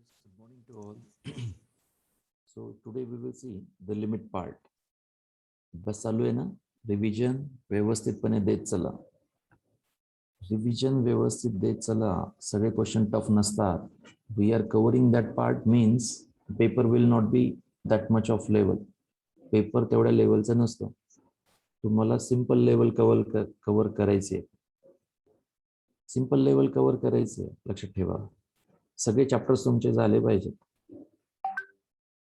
Good morning to all. So today we will see the limit part. बस चालू आहे ना. Revision व्यवस्थितपणे देत चला. रिव्हिजन व्यवस्थित देत चला. सगळे क्वेश्चन टफ नसतात. We are covering that part means paper will not be that much of level. Paper तेवढ्या लेवलचा नसतो. तुम्हाला सिंपल लेवल कव्हर करायचे. सिंपल लेवल कव्हर करायचे. लक्षात ठेवा. सगळे चॅप्टर्स तुमचे झाले पाहिजेत.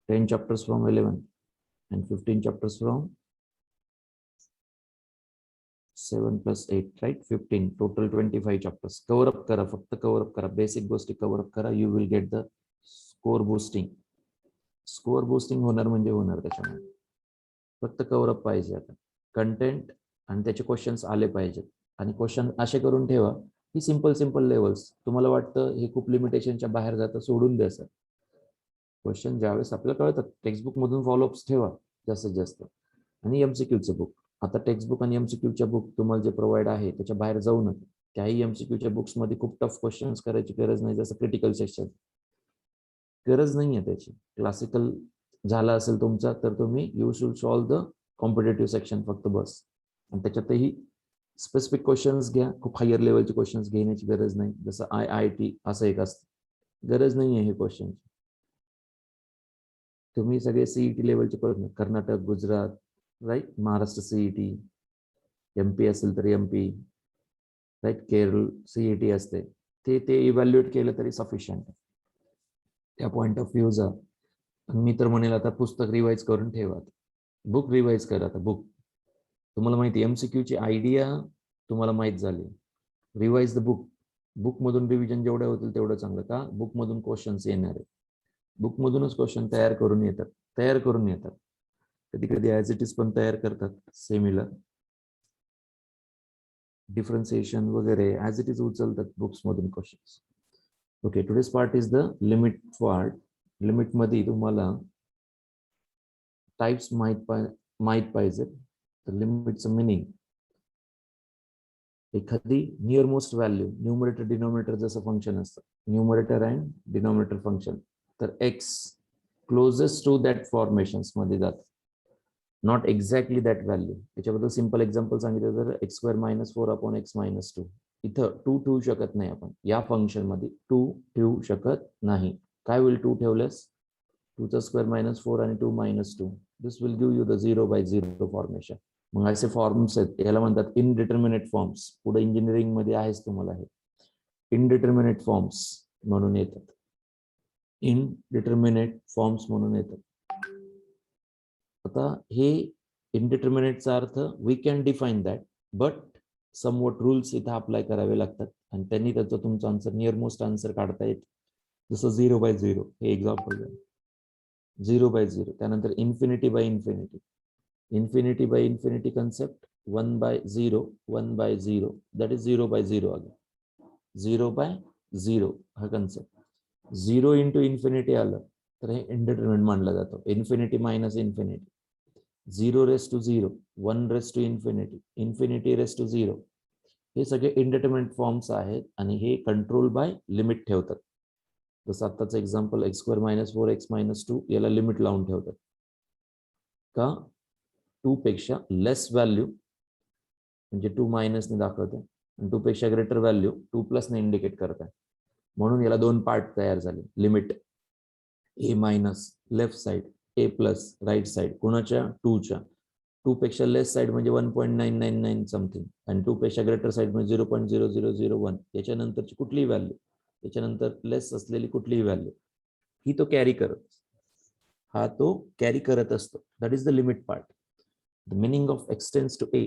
10 chapters from 11 and 15 chapters from 7 plus 8, right? 15, total 25 chapters. Cover up kara, फक्त cover up kara. Basic गोष्टी cover up kara. You will get the score boosting. Score boosting होणार म्हणजे होणार त्याच्यामध्ये. फक्त cover up पाहिजे आता. कंटेंट आणि त्याचे क्वेश्चन्स आले पाहिजेत. आणि क्वेश्चन असे करून ठेवा की सिंपल लेवल्स. तुम्हाला वाटतं हे खूप लिमिटेशनच्या बाहेर जातं, सोडून द्या सर. क्वेश्चन ज्यावेळेस आपल्याला कळतात टेक्स्टबुक मधून फॉलोअप्स ठेवा जास्तीत जास्त. आणि एमसीक्यूचं बुक. आता टेक्स्टबुक आणि एमसीक्यूच्या बुक तुम्हाला जे प्रोव्हाइड आहे त्याच्या बाहेर जाऊ नका. त्याही एमसीक्यूच्या बुक्स मध्ये खूप टफ क्वेश्चन्स करायची गरज नाही. जसं क्रिटिकल सेक्शन गरज नाहीये त्याची. क्लासिकल झाला असेल तुमचा तर तुम्ही you should solve the competitive section फक्त बस. आणि त्याच्यातही स्पेसिफिक क्वेश्चन्स घ्या. खूप हायर लेवलचे क्वेश्चन्स घेण्याची गरज नाही. जसं IIT असं एक असतं. गरज नाहीये हे क्वेश्चन. तुम्ही सगळे सीईटी लेवलचे Karnataka, Gujarat, right, Maharashtra CET, MP असेल तर MP, राईट, केरळ सीईटी असते. ते इव्हॅल्युएट केलं तरी सफिशियंट. त्या पॉइंट ऑफ व्ह्यू जा. मी तर म्हणेल आता पुस्तक रिवाइज करून ठेवा. बुक रिवाइज करा. आता बुक तुम्हाला माहिती एमसीक्यूची आयडिया तुम्हाला माहित झाली. Revise the book. बुकमधून रिव्हिजन जेवढं होतील तेवढं चांगलं. का? बुकमधून क्वेश्चन्स येणार आहे. बुकमधूनच क्वेश्चन तयार करून येतात. कधी कधी ऍज इट इज पण तयार करतात. सेमिलर डिफरन्सिएशन वगैरे ऍज इट इज उचलतात बुक्स मधून questions. Okay, today's part is the limit part. Limit मध्ये तुम्हाला टाइप्स माहित पाहिजे. तर लिमिटचं मिनिंग, एखादी near most value, numerator denominator जसं फंक्शन असतं, न्यूमरेटर अँड डिनॉमिनेटर फंक्शन, तर x closest to that formations मध्ये जात. Not exactly that value. त्याच्याबद्दल सिंपल एक्झाम्पल सांगितलं तर x² - 4 अपॉन x - 2. इथं 2 ठेवू शकत नाही आपण. या फंक्शन मध्ये 2 ठेवू शकत नाही. काय होईल 2 ठेवल्यास? 2² - 4 आणि 2 - 2. This will give you the 0/0 formation. मग असे फॉर्म्स आहेत, याला म्हणतात इनडिटर्मिनेट फॉर्म्स. पुढे इंजिनिअरिंग मध्ये आहेच तुम्हाला हे. इनडिटर्मिनेट फॉर्म्स म्हणून येतात. इनडिटर्मिनेट फॉर्म्स म्हणून येतात. आता हे इनडिटर्मिनेटचा अर्थ we can define that, but somewhat rules इथं अप्लाय करावे लागतात आणि त्यांनी त्याचं तुमचं आन्सर नियर मोस्ट आन्सर काढता येत. जसं 0/0 हे एक्झाम्पल आहे. 0/0. त्यानंतर infinity by infinity. Infinity by infinity concept. 1/0 1/0 that is 0/0 आलं. 0/0 हा कन्सेप्ट. 0 इंटू इन्फिनिटी आलं तर हे इनडिटर्मिनेट मानलं जातं. Infinity minus infinity. 0 raise to 0, 1 raise to infinity, infinity raise to 0, हे सगळे इनडिटर्मिनेट फॉर्म्स आहेत आणि हे कंट्रोल बाय लिमिट ठेवतात. जसं आत्ताचं एक्झाम्पल x² - 4 x - 2 याला लिमिट लावून ठेवतात. का? 2 पेक्षा लेस व्हॅल्यू म्हणजे 2 मायनसने दाखवते आणि 2 पेक्षा ग्रेटर व्हॅल्यू 2 प्लसने इंडिकेट करते. म्हणून याला 2 पार्ट तयार झाले. Limit a minus left side, a plus right side. कोणाच्या? 2च्या. 2 पेक्षा लेस साइड म्हणजे 1.999 समथिंग आणि 2 पेक्षा ग्रेटर साइड म्हणजे 0.0001. याच्यानंतरची कुठलीही व्हॅल्यू, त्याच्यानंतर लेस असलेली कुठलीही व्हॅल्यू ही तो कॅरी करत असतो. That is the limit part. The meaning of x tends to a.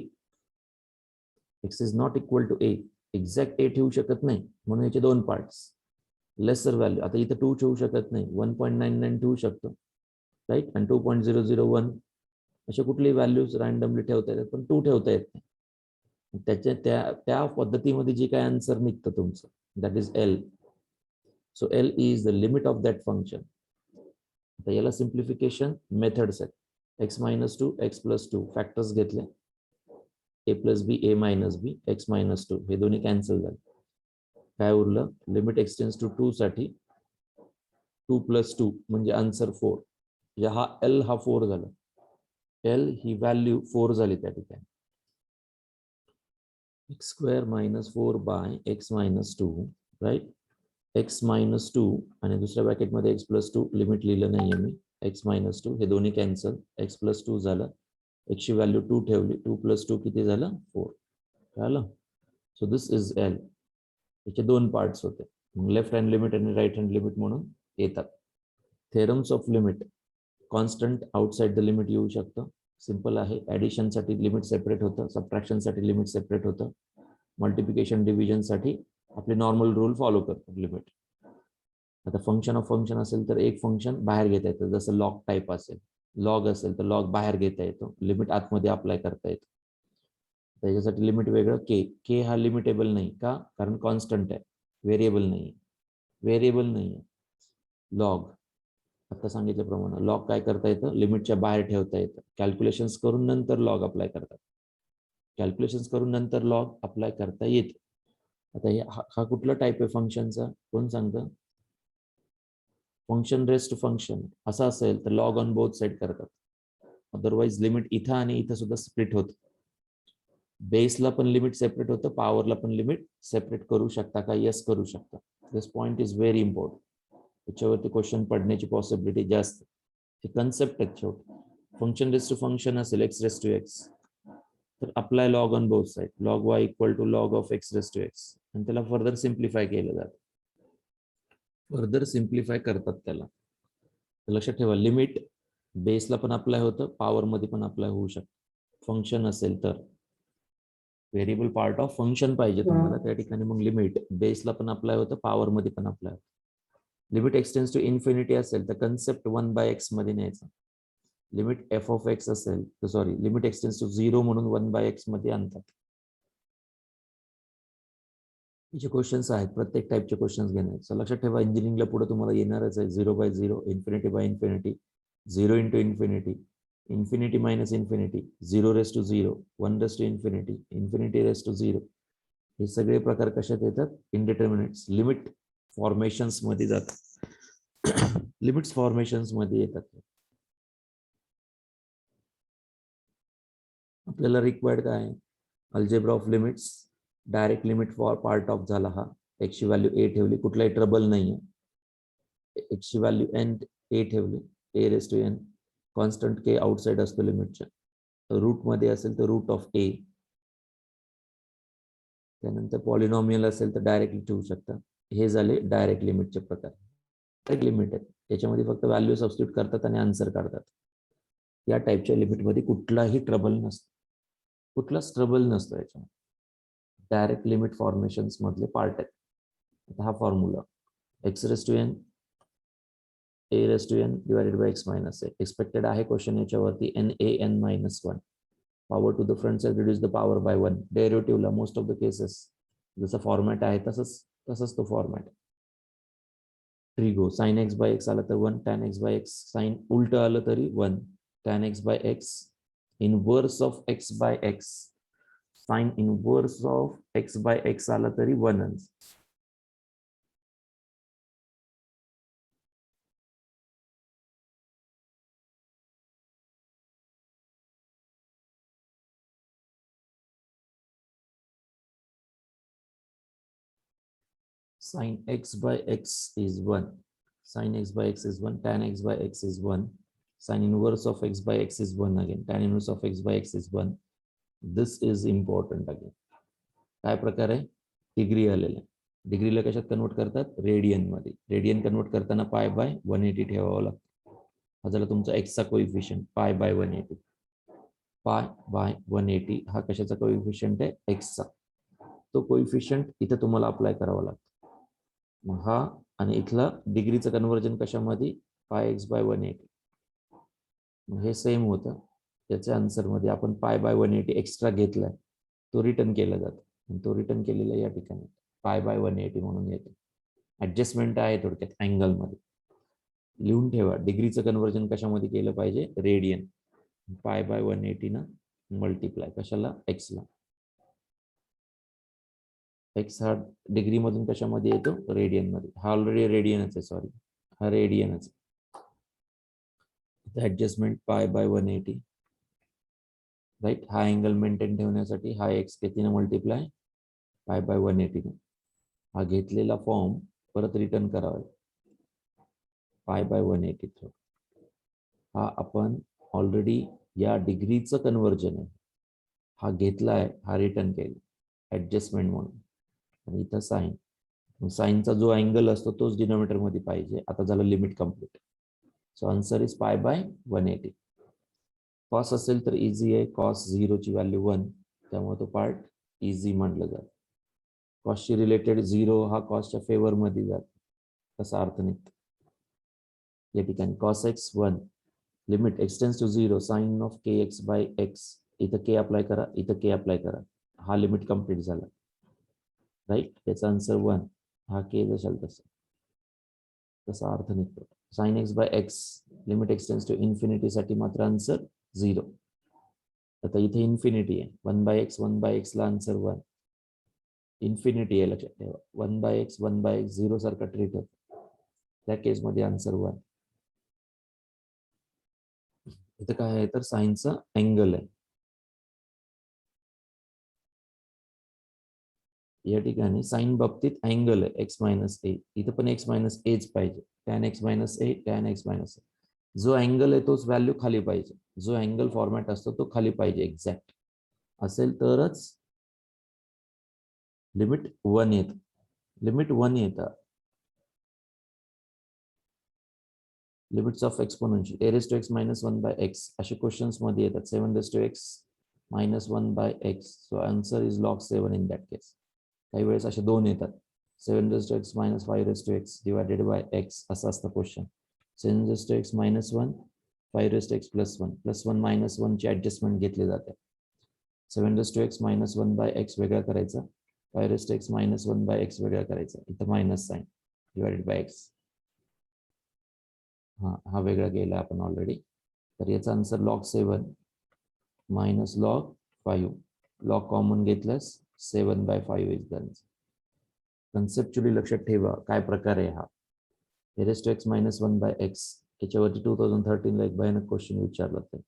x is not equal to a. Exact a ठेवू शकत नाही म्हणून याचे 2 पार्ट्स. लेसर व्हॅल्यू, आता इथं 2 ठेवू शकत नाही, 1.99 ठेवू शकतो, राईट, आणि 2.001 अशा कुठलीही व्हॅल्यूज रँडमली ठेवता येतात, पण 2 ठेवता येत नाही. त्याच्या त्या पद्धतीमध्ये जे काय आन्सर निघतं तुमचं, that is L. So L is the limit of that function. आता याला सिम्प्लिफिकेशन मेथड्स आहेत. x - 2 x + 2 फॅक्टर्स घेतले, a + b a - b x - 2 हे दोन्ही कॅन्सल झाले. काय उरलं? लिमिट x टेंड्स टू 2 साठी 2+2 म्हणजे आन्सर 4. म्हणजे हा L हा 4 झाला. L ही व्हॅल्यू 4 झाली त्या ठिकाणी. x² - 4 bye x - 2 right. x - 2 आणि दुसऱ्या ब्रॅकेटमध्ये x+2 लिमिट लिहिलं नाहीये मी. x - 2 हे दोन्ही कॅन्सल. x+2 झालं. x ची व्हॅल्यू 2 ठेवली. 2+2 किती झालं? 4. कळलं? So this is L. याचे दोन पार्ट्स होते. मग लेफ्ट हँड लिमिट आणि राईट हँड लिमिट म्हणून येतात. Theorems of limit. Constant outside the limit येऊ शकतं. सिंपल आहे. ॲडिशनसाठी लिमिट सेपरेट होतं, सबट्रॅक्शनसाठी लिमिट सेपरेट होतं, मल्टिप्लिकेशन डिव्हिजनसाठी आपले नॉर्मल रूल फॉलो करतो लिमिट. आता फंक्शन ऑफ फंक्शन असेल तर एक फंक्शन बाहेर घेता येतं, जसं लॉग टाईप असेल. लॉग असेल तर लॉग बाहेर घेता येतो, लिमिट आतमध्ये अप्लाय करता येतो. त्याच्यासाठी लिमिट वेगळं. के हा लिमिटेबल नाही का? कारण कॉन्स्टंट आहे, व्हेरिएबल नाही. व्हेरिएबल नाही आहे लॉग. आता सांगितल्याप्रमाणे लॉग काय करता येतं? लिमिटच्या बाहेर ठेवता येतं. कॅल्क्युलेशन्स करून नंतर लॉग अप्लाय करतात. कॅल्क्युलेशन्स करून नंतर लॉग अप्लाय करता येते. आता हा कुठला टाईप आहे फंक्शनचा? कोण सांगतं? फंक्शन रेस्ट फंक्शन असं असेल तर लॉग ऑन बोथ साईड करतात. अदरवाईज लिमिट इथं आणि इथं सुद्धा स्प्लिट होतं. बेसला पण लिमिट सेपरेट होतं, पॉवरला पण लिमिट सेपरेट करू शकता का? येस, करू शकता. This point is very important. त्याच्यावरती क्वेश्चन पडण्याची पॉसिबिलिटी जास्त. हे कन्सेप्ट आहे शेवटी. फंक्शन रेस्ट टू फंक्शन असेल x रेस्ट टू x तर apply log on both side. Log y equal to log of x rest to x आणि त्याला फर्दर सिम्प्लिफाय केलं जातं. फर्दर सिम्प्लिफाय करतात त्याला. लक्षात ठेवा, लिमिट बेसला पण अप्लाय होतं, पॉवरमध्ये पण अप्लाय होऊ शकतं. फंक्शन असेल तर व्हेरिएबल पार्ट ऑफ फंक्शन पाहिजे तुम्हाला, त्या ठिकाणी मग लिमिट बेसला पण अप्लाय होतं, पॉवरमध्ये पण अप्लाय होतं. लिमिट एक्सटेंड्स टू इन्फिनिटी असेल तर कन्सेप्ट 1/x मध्ये न्यायचं. लिमिट f ऑफ x असेल तर सॉरी, लिमिट एक्सटेंड्स टू 0 म्हणून 1/x मध्ये आणतात. जे क्वेश्चन्स आहेत प्रत्येक टाईपचे क्वेश्चन्स घेण्याचं लक्षात ठेवा. इंजिनिअरिंगला पुढे तुम्हाला येणारच आहे 0/0, infinity by infinity, 0 into infinity, infinity minus infinity, 0 raise to 0, 1 raise to infinity, infinity raise to 0. हे सगळे प्रकार कशात येतात? इनडिटर्मिनेट्स, लिमिट फॉर्मेशन्स मध्ये जातात. लिमिट्स फॉर्मेशन्स मध्ये येतात. आपल्याला रिक्वायर्ड काय आहे? Algebra of limits. Direct limit for part of झाला हा. x ची व्हॅल्यू a ठेवली, कुठलाही ट्रबल नाहीये. x ची व्हॅल्यू n a ठेवली, a raise to n. Constant k outside असतो लिमिटच्या. रूट मध्ये असेल तर रूट ऑफ a. त्यानंतर पॉलिनॉमियल असेल तर डायरेक्टली ठेवू शकता. हे झाले डायरेक्ट लिमिटचे प्रकार. डायरेक्ट लिमिट आहे, त्याच्यामध्ये फक्त व्हॅल्यू सबस्टिट्यूट करतात आणि आन्सर काढतात. या टाईपच्या लिमिटमध्ये कुठलाही ट्रबल नसतो, कुठलाच ट्रबल नसतो याच्यामध्ये. डायरेक्ट लिमिट फॉर्मेशन्स मधले पार्ट आहेत. हा formula x raise to n a raise to n divided by x minus a. Expected आहे क्वेश्चन याच्यावरती n minus 1. Power to the front side reduce the power by 1. डेरिव्हेटिव्हला most of the cases जसं format आहे तसंच तो format. Trigo sine x by x आला तर 1, tan x by x, sine उलट आलं तरी 1, tan x by x, inverse of x by x, sine inverse of x by x आला तरी 1. Sin x by x is 1. Sin x by x is 1. Tan x by x is 1. Sin inverse of x by x is 1 again. Tan inverse of x by x is 1. This is important again. काय प्रकार आहे? Degree आलेला. डिग्रीला कशात convert करतात? Radian मध्ये. Radian convert करताना pi by 180 ठेवावं लागतं. हा झाला तुमचा x चा coefficient, pi by 180. Pi by 180 हा कशाचा कोइफिशियंट आहे? x चा. तो कोइफिशियंट इथे तुम्हाला अप्लाय करावा लागतो. मग हा आणि इथला डिग्रीचं कन्वर्जन कशामध्ये? पाय x बाय 180. मग हे सेम होतं. त्याच्या आन्सरमध्ये आपण पाय बाय 180 एक्स्ट्रा घेतलाय, तो रिटर्न केला जातो. आणि तो रिटर्न केलेला या ठिकाणी पाय बाय 180 म्हणून येतो. ऍडजस्टमेंट आहे थोडक्यात अँगलमध्ये. लिहून ठेवा, डिग्रीचं कन्वर्जन कशामध्ये केलं पाहिजे? रेडियन. पाय बाय 180 ना मल्टिप्लाय कशाला? एक्सला. एक्स हा डिग्री मधून कशामध्ये येतो? रेडियन मध्ये. हा ऑलरेडी रेडियनच आहे, सॉरी. हा रेडियनच, ऍडजस्टमेंट पाय बाय 180, राईट. हा अँगल मेंटेन ठेवण्यासाठी हा एक्स कितीने मल्टिप्लाय, पाय बाय 180 ने. हा घेतलेला फॉर्म परत रिटर्न करावा, पाय बाय 180 थ्रू. हा आपण ऑलरेडी या डिग्रीचं कन्वर्जन आहे, हा घेतलाय, हा रिटर्न केला ऍडजस्टमेंट म्हणून. आणि इथं साईन, साईनचा जो अँगल असतो तोच डिनोमिनेटर मध्ये पाहिजे. आता झालं limit complete. So answer is pi by 180. Cos असेल तर इझी आहे, कॉस 0 ची व्हॅल्यू 1, त्यामुळे तो पार्ट इझी म्हटलं जातं. कॉसशी रिलेटेड 0 हा कॉसच्या फेवर मध्ये जातो, तसा अर्थ निघतो. या ठिकाणी cos x 1, limit x tends to 0, sine of k x by x. इथं के अप्लाय करा, इथं के अप्लाय करा, हा लिमिट कम्प्लीट झाला, राईट. याचा आन्सर 1, हा के जशाल तसा अर्थ निघतो. Sine x by x, limit x tends to infinity साठी मात्र आन्सर 0. आता इथे इन्फिनिटी आहे, 1/x ला आन्सर 1. इन्फिनिटी आहे लक्षात ठेवा, 1/x 0 सारखा ट्रीट होतो, त्या केसमध्ये आन्सर 1. इथं काय आहे तर साइनचा अँगल आहे. या ठिकाणी साइन बाबतीत अँगल आहे x-a, इथं पण x-aच पाहिजे, tan x-a, tan x-a. जो अँगल आहे तोच व्हॅल्यू खाली पाहिजे, जो अँगल फॉर्मॅट असतो तो खाली पाहिजे एक्झॅक्ट असेल तरच लिमिट 1 येत. लिमिट 1 येतं. Limits of exponential a raised to x minus 1/x असे क्वेश्चन्स मध्ये येतात. 7 raised to x minus 1/x. So answer is log 7 in that case. काही वेळेस असे दोन येतात, 7 raised to x minus 5 raised to x divided by x असं असतं question. 7 raised to x minus 1, 5 raised to x plus 1, plus 1 minus 1 ची adjustment घेतली जाते. 7 raised to x minus 1/x वेगळा करायचा, 5 raised to x minus 1/x वेगळा करायचा, इथं minus sine divided by x. हा वेगळा गेला आपण ऑलरेडी. तर याचा answer log 7 minus log 5. Log common घेतल्यास 7/5 इज द आन्सर. कन्सेप्च्युअली लक्षात ठेवा काय प्रकार आहे हा. a raised to x minus 1/x, याच्यावरती 2013 ला एक भयानक क्वेश्चन विचारला होता.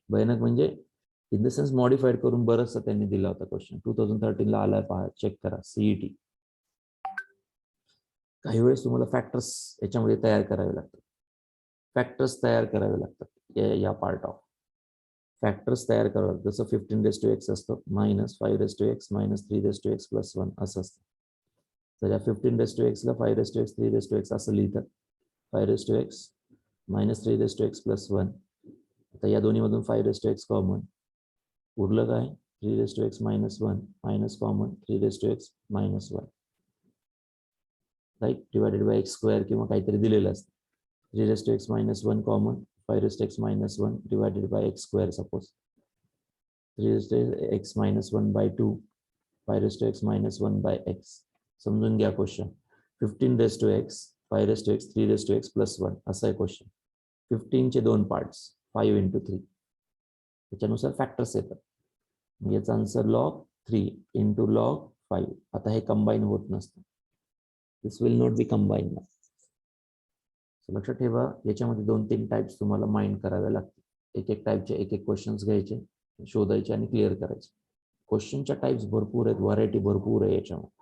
भयानक म्हणजे इन द सेन्स मॉडिफाईड करून बरचसा त्यांनी दिला होता क्वेश्चन. 2013 ला आलाय, पहा, चेक करा, सीईटी. काही वेळेस तुम्हाला फॅक्टर्स याच्यामध्ये तयार करावे लागतात, फॅक्टर्स तयार करावे लागतात या पार्ट ऑफ फॅक्टर्स तयार करावे लागतात. जसं 15 raised to x असतं, minus 5 raised to x minus 3 raised to x plus 1 असं असतं. तर या 15 raised to x ला 5 raised to x 3 raised to x असं लिहितात. 5 raised to x minus 3 raised to x plus 1. आता या दोन्हीमधून 5 raised to x कॉमन, उरलं काय, 3 raised to x minus 1 minus common 3 raised to x minus 1, right, divided by x square किंवा काहीतरी दिलेलं असतं. 3 raised to x minus 1 common, 5 raised to x minus 1 divided by x square suppose. 3 raised to x minus 1 by 2, 5 raised to x minus 1 by x. समजून घ्या question. 15 raised to x, 5 raised to x, 3 raised to x plus 1 असा आहे question. 15 चे दोन parts, 5 into 3, त्याच्यानुसार factors येतात. याचा answer log 3 into log 5. आता हे कंबाईन होत नसतं, दिस विल नॉट बी कंबाईन. लक्षात ठेवा, याच्यामध्ये 2-3 टाइप्स तुम्हाला माइंड करावे लागतील. एक टाइपचे एक क्वेश्चन्स घ्यायचे, शोधायचे आणि क्लिअर करायचे. क्वेश्चनच्या टाइप्स भरपूर आहेत, व्हरायटी भरपूर आहे याच्यामध्ये.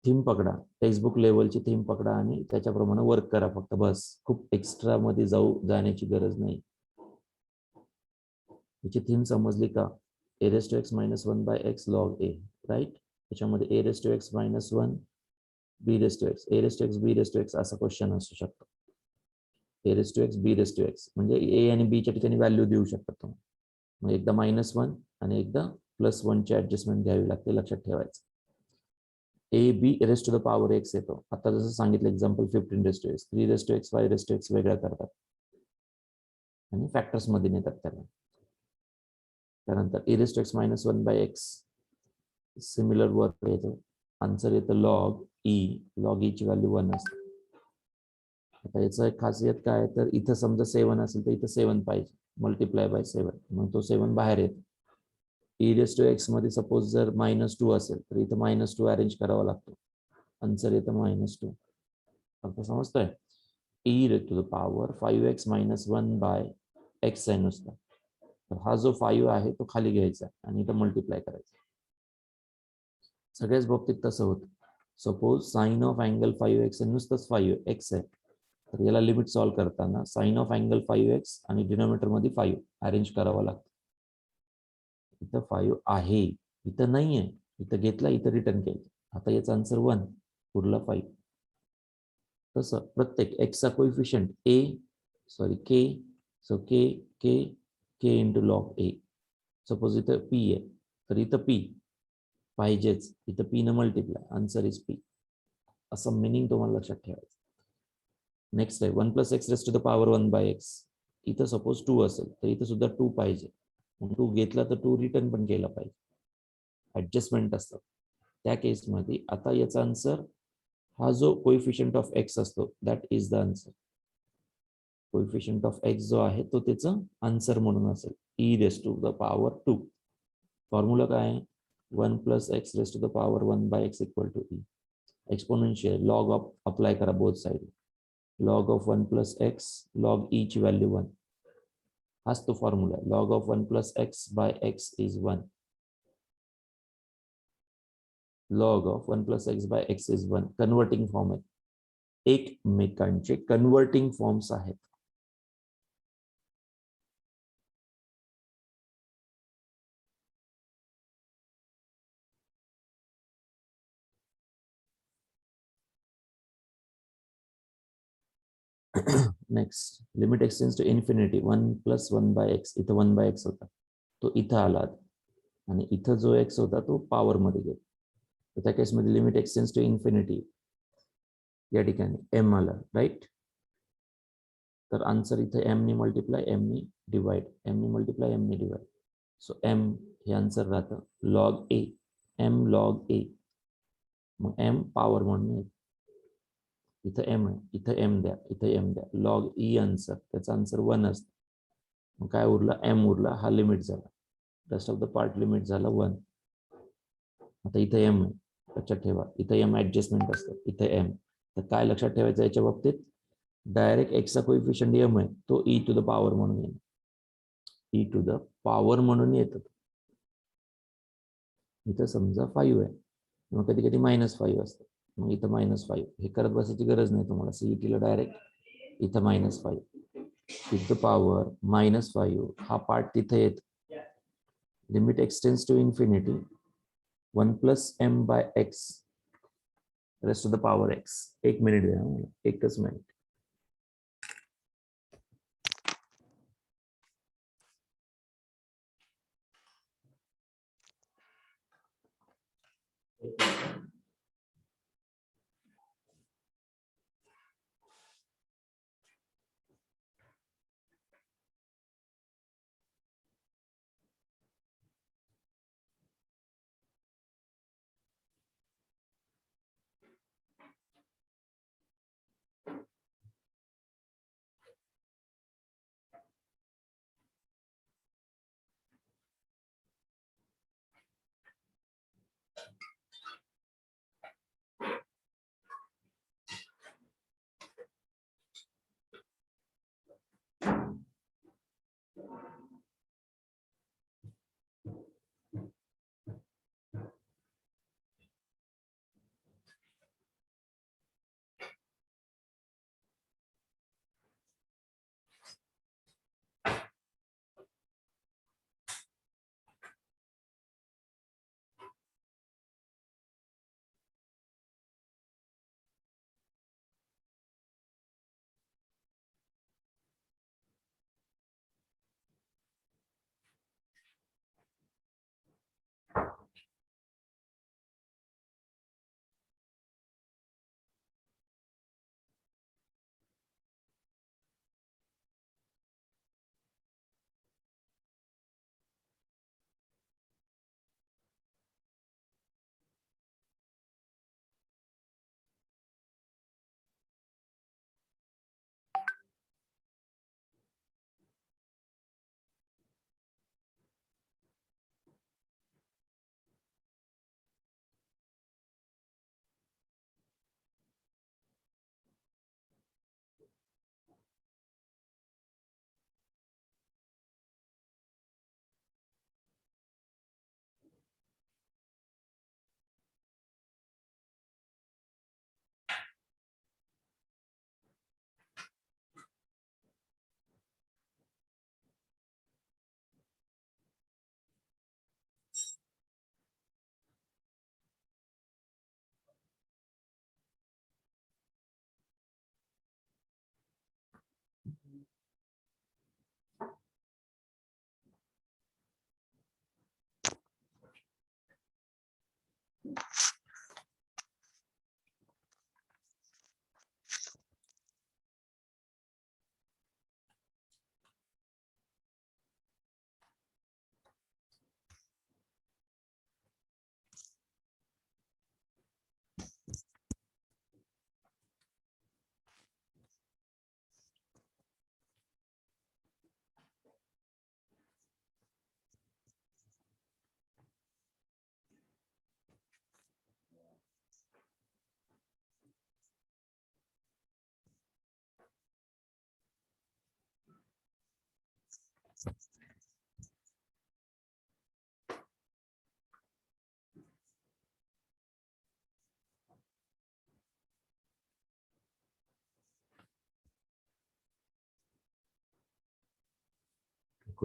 थीम पकडा, टेक्स्टबुक लेवलची थीम पकडा आणि त्याच्याप्रमाणे वर्क करा फक्त, बस. खूप एक्स्ट्रा मध्ये जाण्याची गरज नाही. याची थीम समजली का? a raised to x minus 1/x log a, right. त्याच्यामध्ये a raised to x minus 1, b raised to x, a raised to x, b raised to x असा क्वेश्चन असू शकतो. a raised to x, b raised to x म्हणजे a आणि b च्या ठिकाणी value देऊ शकतात तुम्ही. मग एकदा -1 आणि एकदा +1 ची ऍडजस्टमेंट घ्यावी लागते, लक्षात ठेवायचं. a b raised to the power x येतो. आता जसं सांगितलं example 15 raised to x, 3 raised to x, 5 raised to x वेगळ्या करतात आणि फॅक्टर्स मध्ये नेतात त्याला. त्यानंतर a raised to x minus 1/x similar work येतो. आन्सर येतं log e. log e ची व्हॅल्यू 1 असते. आता याचं एक खासियत काय, तर इथं समजा 7 असेल तर इथं 7 पाहिजे, मल्टिप्लाय बाय 7, मग तो 7 बाहेर येतो. e raised to x मध्ये सपोज जर -2 असेल तर इथं -2 अरेंज करावा लागतो, आन्सर येतं -2. आता समजतंय? E to the power 5x minus 1 bye x आहे नुसता. तर हा जो 5 आहे तो खाली घ्यायचा आणि इथं मल्टिप्लाय करायचा. सगळ्याच बाबतीत तसं होतं. Suppose sign of angle 5x नुसतंच 5x आहे, तर याला लिमिट सॉल्व्ह करताना साइन ऑफ अँगल 5x आणि डिनोमिनेटर मध्ये 5 अरेंज करावं लागतं. इथं 5 आहे, इथं नाही आहे, इथं घेतला, इथं रिटर्न केलं. आता याचा आन्सर 1, पुढला 5. तसं प्रत्येक एक्सचा coefficient k, so k into log a. Suppose इथं पी आहे, तर इथं पी पाहिजेच, इथं पी न मल्टिप्लाय, आन्सर इज पी. असं मिनिंग तुम्हाला लक्षात ठेवायचं. नेक्स्ट आहे 1 plus x raise to the power 1 bye x. इथं सपोज 2 असेल तर इथं सुद्धा 2 पाहिजे. मग 2 घेतला तर 2 रिटर्न पण केला पाहिजे. ऍडजस्टमेंट असतात त्या केसमध्ये. आता याचा आन्सर हा जो कोइफिशियंट ऑफ एक्स असतो that is the answer. Coefficient of x जो आहे तो त्याचं आन्सर म्हणून असेल e raise to the power 2. Formula काय आहे? 1 plus x raise to the power 1 bye x equal to e. Exponential log of apply करा both side. Log of 1 plus x, log e ची व्हॅल्यू 1. हाच तो formula आहे. Log of 1 plus x by x is 1. Log of 1 plus x by x is 1. Converting form आहेत, एकमेकांचे converting forms आहेत. Next limit x tends to infinity 1 plus 1 bye x. इथं 1 bye x होता, तो इथं आला आणि इथं जो एक्स होता तो पॉवर मध्ये गेला. तर त्या केसमध्ये लिमिट एक्सटेंड्स टू इन्फिनिटी, या ठिकाणी एम आला, राईट. तर आन्सर इथे एम नी मल्टिप्लाय, एम नी डिवाइड, एम नी मल्टिप्लाय, एम नी डिवाइड. सो एम हे आन्सर राहतं लॉग ए, एम लॉग ए. मग एम पॉवर म्हणून येईल. इथं एम आहे, इथं एम द्या, इथं एम द्या. लॉग ई आन्सर, त्याचा आन्सर 1 असतं. मग काय उरला? एम उरला. हा लिमिट झाला, rest of the part limit झाला 1. आता इथं एम आहे, लक्षात ठेवा. इथं एम ऍडजस्टमेंट असतं, इथं एम. तर काय लक्षात ठेवायचं याच्या बाबतीत? डायरेक्ट एक्सचा कोइफिशियंट एम आहे, तो ई टू द पॉवर म्हणून येईल. ई टू द पॉवर म्हणून येतं. इथं समजा 5 आहे, मग कधी कधी -5 असतं. मग इथं -5. हे करत बसायची गरज नाही तुम्हाला. सीईटीला डायरेक्ट इथं -5 विथ द पॉवर -5. हा पार्ट तिथे येत. Limit x tends to infinity 1 plus m by x raised to the power x. 1 minute द्या मला, एकच मिनिट.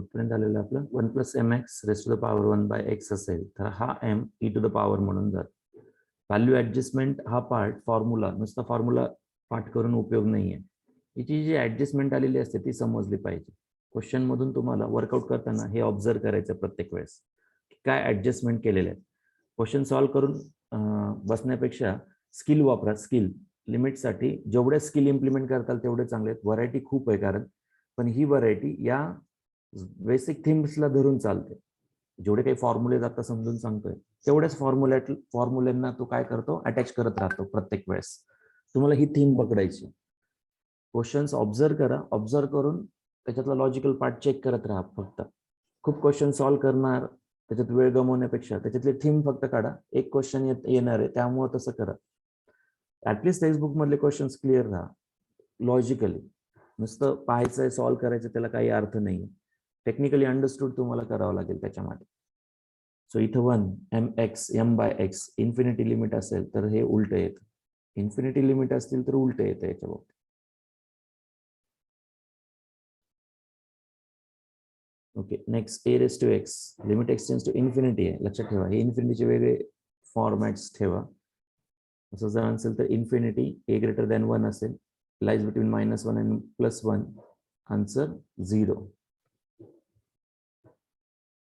कुठपर्यंत झालेलं आपलं 1 + mx raised to the power 1 by x असेल तर हा m e to the power म्हणून जातो. व्हॅल्यू ऍडजस्टमेंट हा पार्ट फॉर्म्युला नुसता फॉर्म्युला पाठ करून उपयोग नाहीये. हिची जी ऍडजस्टमेंट आलेली असते ती समजली पाहिजे. क्वेश्चन मधून तुम्हाला वर्कआउट करताना हे ऑब्झर्व करायचं प्रत्येक वेळेस काय ऍडजस्टमेंट केलेले आहेत. क्वेश्चन सॉल्व्ह करून बसण्यापेक्षा स्किल वापरा. स्किल लिमिटसाठी जेवढे स्किल इम्प्लिमेंट करताल तेवढे चांगले आहेत. व्हरायटी खूप आहे कारण, पण ही व्हरायटी या बेसिक थिम्सला धरून चालते. जेवढे काही फॉर्म्युले आता समजून सांगतोय तेवढेच फॉर्म्युल्यांना तो काय करतो, अटॅच करत राहतो प्रत्येक वेळेस. तुम्हाला ही थीम पकडायची. क्वेश्चन्स ऑब्झर्व करा, ऑब्झर्व करून त्याच्यातला लॉजिकल पार्ट चेक करत राहा. फक्त खूप क्वेश्चन सॉल्व्ह करणार त्याच्यात वेळ गमवण्यापेक्षा त्याच्यातले थीम फक्त काढा. एक क्वेश्चन येणार आहे त्यामुळे तसं करा. ऍटलिस्ट टेक्स्टबुक मधले क्वेश्चन्स क्लिअर राहा लॉजिकली. नुसतं पाहायचंय सॉल्व्ह करायचं त्याला काही अर्थ नाही. टेक्निकली अंडरस्टूड तुम्हाला करावं लागेल त्याच्यामध्ये. सो इथं 1 mx m/x इन्फिनिटी लिमिट असेल तर हे उलट येतं. इन्फिनिटी लिमिट असतील तर उलट येतं याच्या बाबतीत. Okay, next a raised to x limit x tends to infinity आहे. लक्षात ठेवा हे इन्फिनिटीचे वेगळे फॉर्मॅट्स ठेवा. असं जर असेल तर इन्फिनिटी a greater than 1 असेल, lies between -1 and +1, answer 0.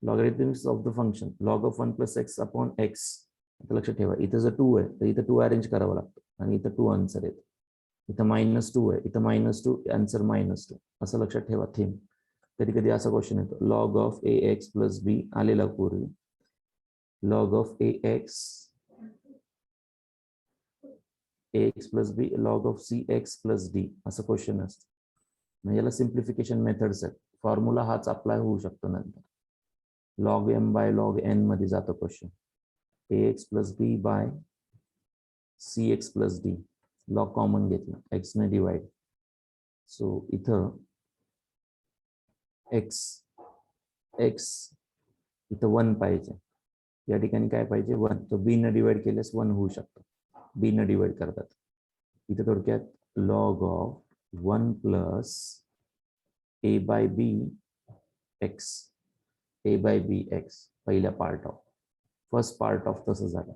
Logarithms of the function log of 1 + x upon x. आता लक्षात ठेवा इथं जर 2 आहे तर इथं 2 अरेंज करावं लागतं आणि इथं 2 आन्सर येतं. इथं -2 आहे, इथं -2 आन्सर -2. असं लक्षात ठेवा थीम. कधी कधी असा क्वेश्चन येतो log of ax + b आलेला पूर्वी. log of ax + b log of cx + d असं क्वेश्चन असतं. म्हणजे याला सिम्प्लिफिकेशन मेथड्स आहेत. फॉर्म्युला हाच अप्लाय होऊ शकतो नंतर. log m/log n मध्ये जातो question. ax + b by cx + d. Log common घेतला, x ने डिवाइड. सो इथं x इथं 1 पाहिजे. या ठिकाणी काय पाहिजे 1. तो b ने डिवाइड केल्यास 1 होऊ शकतो. b ने डिवाइड करतात. इथं थोडक्यात log of 1 + a/b x पहिल्या part of first part of तसं झालं.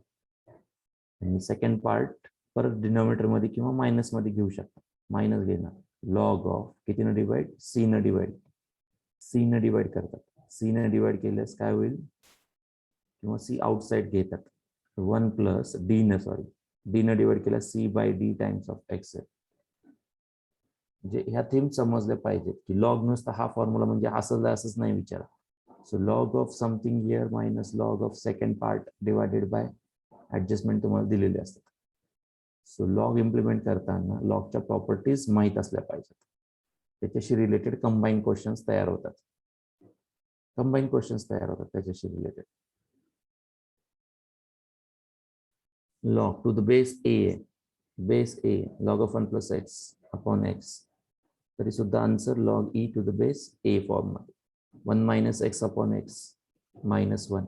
आणि सेकंड पार्ट परत डिनॉमिनेटर मध्ये किंवा मायनस मध्ये घेऊ शकता. मायनस घेणार log of कितीनं डिवाइड c न डिवाइड करतात. c ने डिवाइड केल्यास काय होईल किंवा c आउटसाइड घेतात. 1 + d न डिवाइड केल्यास c/d टाइम्स ऑफ x. म्हणजे ह्या थीम समजल्या पाहिजेत की लॉग नुसता हा फॉर्म्युला म्हणजे असंच नाही विचारा. So log of something here minus log of second part divided by adjustment तुम्हाला दिलेले असतात. सो लॉग इम्प्लिमेंट करताना लॉगच्या प्रॉपर्टीज माहीत असल्या पाहिजेत. त्याच्याशी रिलेटेड कंबाईन क्वेश्चन्स तयार होतात. त्याच्याशी related. log to the base a log of 1 + x upon x. तरी सुद्धा answer log e to the base a form मध्ये. 1 - x upon x -1.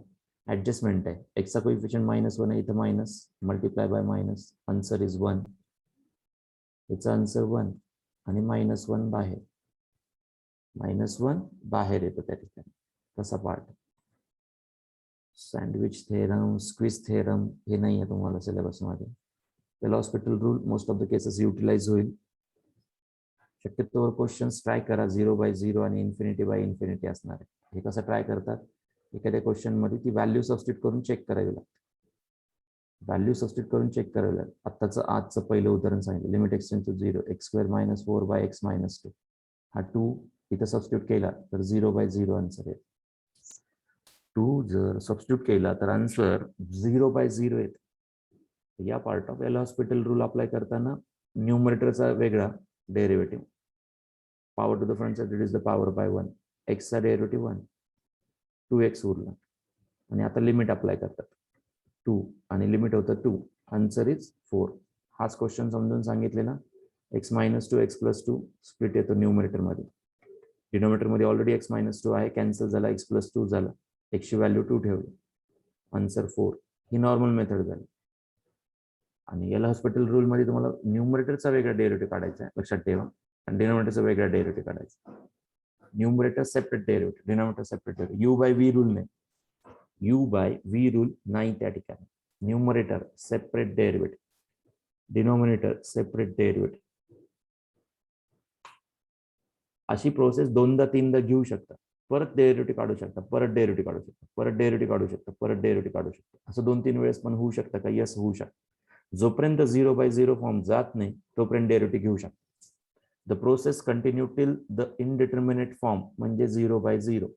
ऍडजस्टमेंट आहे. x चा कोइफिशियंट -1 आहे, इथं minus multiply by minus. Answer is 1. याचा answer 1 आणि -1 बाहेर. -1 बाहेर येतं त्या ठिकाणी. तसा part. Sandwich theorem, squeeze theorem हे नाही आहे तुम्हाला सिलेबस मध्ये. L hospital rule most of the cases utilise होईल. शक्यतोवर क्वेश्चन्स ट्राय करा 0/0 आणि इन्फिनिटी असणार आहे. हे कसं ट्राय करतात, एखाद्या क्वेश्चन मध्ये ती व्हॅल्यू सबस्टिट्यूट करून चेक करावी लागते. आजचं पहिलं उदाहरण सांगितलं limit extend to 0 x² - 4/x - 2. हा 2 इथं सबस्टिट्यूट केला तर 0/0 आन्सर येईल. 2 जर सबस्टिट्यूट केला तर आन्सर 0/0 येते. या part of L hospital rule apply करताना न्यूमरेटरचा वेगळा derivative. Power to the front side is the power by 1. x चा डेरिव्हेटिव्ह 1, 2x उरला. आणि आता लिमिट अप्लाय करतात 2 आणि लिमिट होतं 2. Answer is 4. हाच क्वेश्चन समजून सांगितलेला. x - 2 x + 2 स्प्लिट येतो न्यूमरेटर मध्ये. डिनॉमिनेटर मध्ये ऑलरेडी x - 2 आहे, कॅन्सल झाला, x + 2 झाला. x ची व्हॅल्यू 2 ठेवली. आन्सर 4. ही नॉर्मल मेथड झाली. आणि एल हॉस्पिटल रूल मध्ये तुम्हाला न्यूमरेटरचा वेगळा डेरिव्हेटिव्ह काढायचा आहे, लक्षात ठेवा. आणि डिनॉमिनेटरचा वेगळा डेरिव्हेटिव्ह काढायचा. Numerator separate derivative, denominator separate derivative. You by V rule नाही, यू बाय व्ही रूल नाही त्या ठिकाणी. Numerator separate derivative, denominator separate derivative. अशी प्रोसेस दोनदा तीनदा घेऊ शकता. परत डेरिव्हेटिव्ह काढू शकता, परत डेरिव्हेटिव्ह काढू शकता, परत डेरिव्हेटिव्ह काढू शकता, परत डेरिव्हेटिव्ह काढू शकता. असं 2-3 वेळेस पण होऊ शकतं का? यस, होऊ शकतं. जोपर्यंत 0/0 फॉर्म जात नाही तोपर्यंत डेरिव्हेटिव्ह घेऊ शकता. The process continue till the indeterminate form म्हणजे 0/0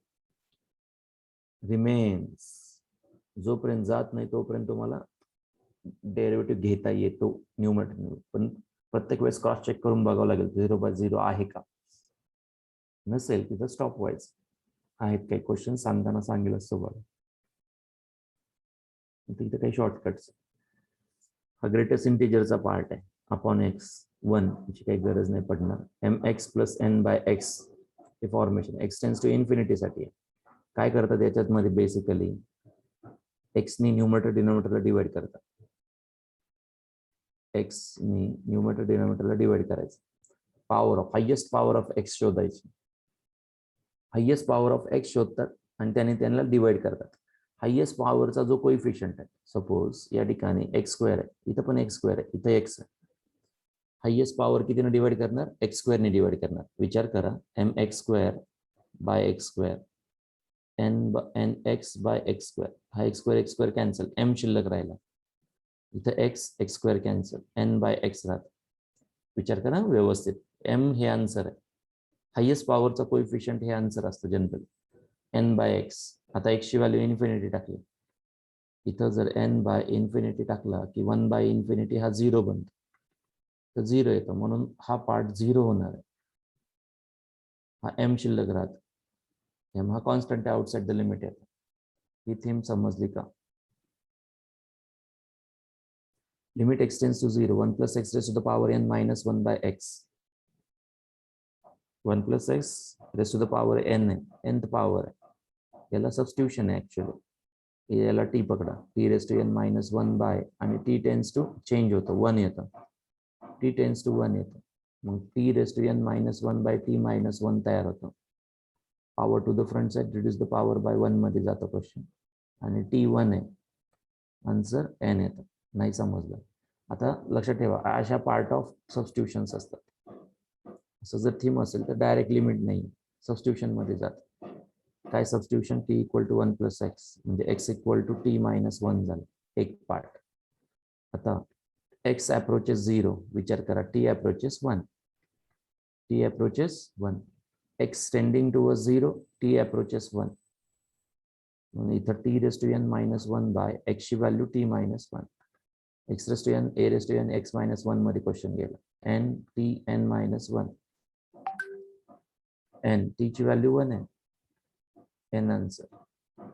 रिमेन्स. जोपर्यंत जात नाही तोपर्यंत तुम्हाला डेरिव्हेटिव्ह घेता येतो न्यूमरेटर. पण प्रत्येक वेळेस क्रॉस चेक करून बघावं लागेल 0/0 आहे का. नसेल तिथं स्टॉप व्हायचं. आहेत काही क्वेश्चन सांगताना सांगेल असं बघा. तिथे काही शॉर्टकट्स. हा ग्रेटेस्ट इंटिजरचा पार्ट आहे. अपॉन एक्स 1 याची काही गरज नाही पडणार. mx plus n by x हे फॉर्मेशन एक्स टेन्स टू इन्फिनिटीसाठी आहे. काय करतात याच्यात बेसिकली एक्सनी न्यूमरेटर डिनोमिनेटरला डिवाइड करतात. एक्सनी न्यूमरेटर डिनोमिनेटरला डिवाइड करायचं. Power of highest power of x शोधायची. हायेस्ट पॉवर ऑफ एक्स शोधतात आणि त्याने त्यांना डिवाइड करतात. हायेस्ट पॉवरचा जो कोइफिशियंट आहे, सपोज या ठिकाणी एक्स स्क्वेअर आहे, इथं पण एक्स स्क्वेअर आहे, इथं एक्स आहे. हायेस्ट पॉवर कितीने डिवाइड करणार? एक्स स्क्वेअरने डिवाइड करणार. विचार करा, m x square by x square n x by x square. हा एक्स स्क्वेअर कॅन्सल, एम शिल्लक राहिला. इथं x square cancel, n by x राहत. विचार करा व्यवस्थित. एम हे आन्सर आहे. हायेस्ट पॉवरचा कोइफिशियंट हे आन्सर असतं जनरली. N by x. आता एक्सची व्हॅल्यू इन्फिनिटी टाकली. इथं जर एन बाय इन्फिनिटी टाकला की 1 बाय इन्फिनिटी हा 0 बनतो, तर 0 येतो. म्हणून हा पार्ट 0 होणार आहे. हा एम शिल्लक राहत. एम हा कॉन्स्टंट आहे, आउटसाइड द लिमिट येतो. ही थीम समजली का? Limit x tends to 0, 1 plus x raise to the power n minus 1 bye x. 1 plus x raise to the power n आहे, nth पॉवर आहे. याला सबस्टिट्यूशन आहे ऍक्च्युअली. याला टी पकडा, t raise to n minus 1 by आणि t tends to change होतो, 1 येतं. T tends to 1 येतं. मग t raise to n minus 1 by t minus 1 तयार होतं. Power to the front side reduce the power by 1 मध्ये जातो क्वेश्चन. आणि टी 1 आहे, आन्सर n येतं. नाही समजलं? आता लक्षात ठेवा, अशा पार्ट ऑफ सबस्टिट्यूशन्स असतात. असं जर थीम असेल तर डायरेक्ट लिमिट नाही, सबस्टिट्यूशन मध्ये जात. काय substitution? T equal to 1 plus x म्हणजे x equal to t minus 1 झालं एक पार्ट. आता एक्स अप्रोचेस 0, विचार करा, t approaches 1. T approaches 1, x tending towards 0, t approaches 1. इथं t raise to n minus 1 by एक्सची value t minus 1. X raise to n a raise to n x minus 1 मध्ये question गेला. N t n minus 1. N t ची value 1 आहे, N answer.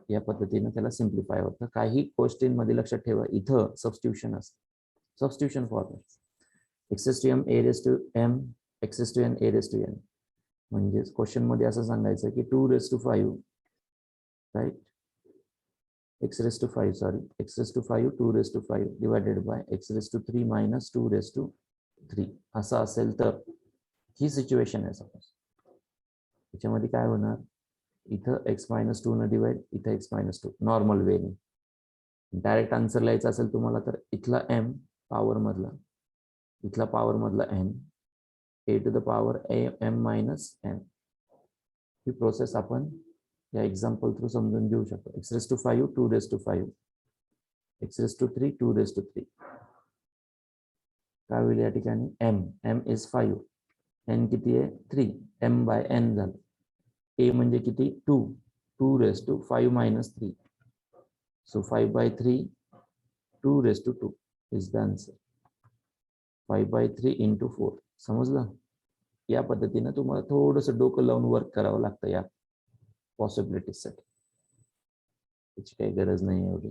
या पद्धतीने त्याला simplify होतं. काही गोष्टींमध्ये लक्षात ठेवा, इथं सबस्टिट्यूशन असतं. Substitution format x raise to m a raise to m x raise to n a raise to n. म्हणजे क्वेश्चन मध्ये असं सांगायचं की 2 raise to 5 right, x raised to 5 sorry x raised to 5 2 raised to 5 divided by x raised to 3 minus 2 raised to 3 असं असेल तर ही situation आहे. Suppose त्याच्यामध्ये काय होणार, इथं x मायनस 2 न डिवाइड, इथं x मायनस 2 नॉर्मल वेने. डायरेक्ट आन्सर लिहायचं असेल तुम्हाला तर इथला m पॉवर मधला, इथला पॉवर मधला n, a टू द पॉवर m मायनस n. ही प्रोसेस आपण या एक्झाम्पल थ्रू समजून घेऊ शकतो. X raise to 5 2 raise to 5, x raise to 3 2 race to 3. काय होईल या ठिकाणी? m इज 5, n किती आहे? 3, m बाय n झालं. a म्हणजे किती? 2, 2 रेस टू 5 मायनस 3. So 5 by 3 2 race to 2 is the answer. 5 by 3 into 4. समजलं? या पद्धतीने तुम्हाला थोडंसं डोकं लावून वर्क करावं लागतं या पॉसिबिलिटीजसाठी. त्याची काही गरज नाही एवढी.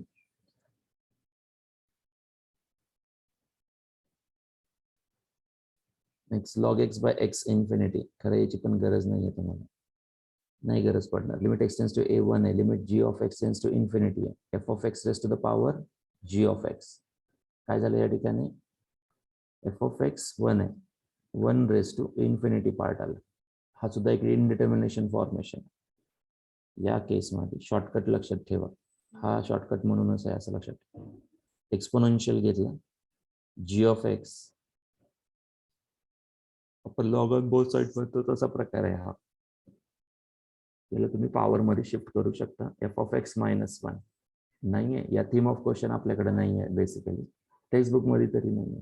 Next log x by x infinity. खरं याची पण गरज नाही आहे तुम्हाला, नाही गरज पडणार. Limit x tends to a1 आहे, limit g of x tends to infinity आहे. f of x raise to the power g of x. काय झालं या ठिकाणी? f ऑफ x 1 आहे, 1 रेस टू इन्फिनिटी पार्ट आलं. हा सुद्धा एक इनडिटर्मिनेशन फॉर्मेशन. या केसमध्ये शॉर्टकट लक्षात ठेवा, हा शॉर्टकट म्हणूनच आहे असं लक्षात ठेवा. एक्सपोनेन्शियल घेतला, जी ऑफ एक्स आपण लॉग ऑन बोथ साइड म्हणतो तसा प्रकार आहे हा. याला तुम्ही पॉवर मध्ये शिफ्ट करू शकता. एफ ऑफ एक्स मायनस 1 नाहीये, या थीम ऑफ क्वेश्चन आपल्याकडे नाहीये बेसिकली, टेक्स्टबुक मध्ये तरी नाही.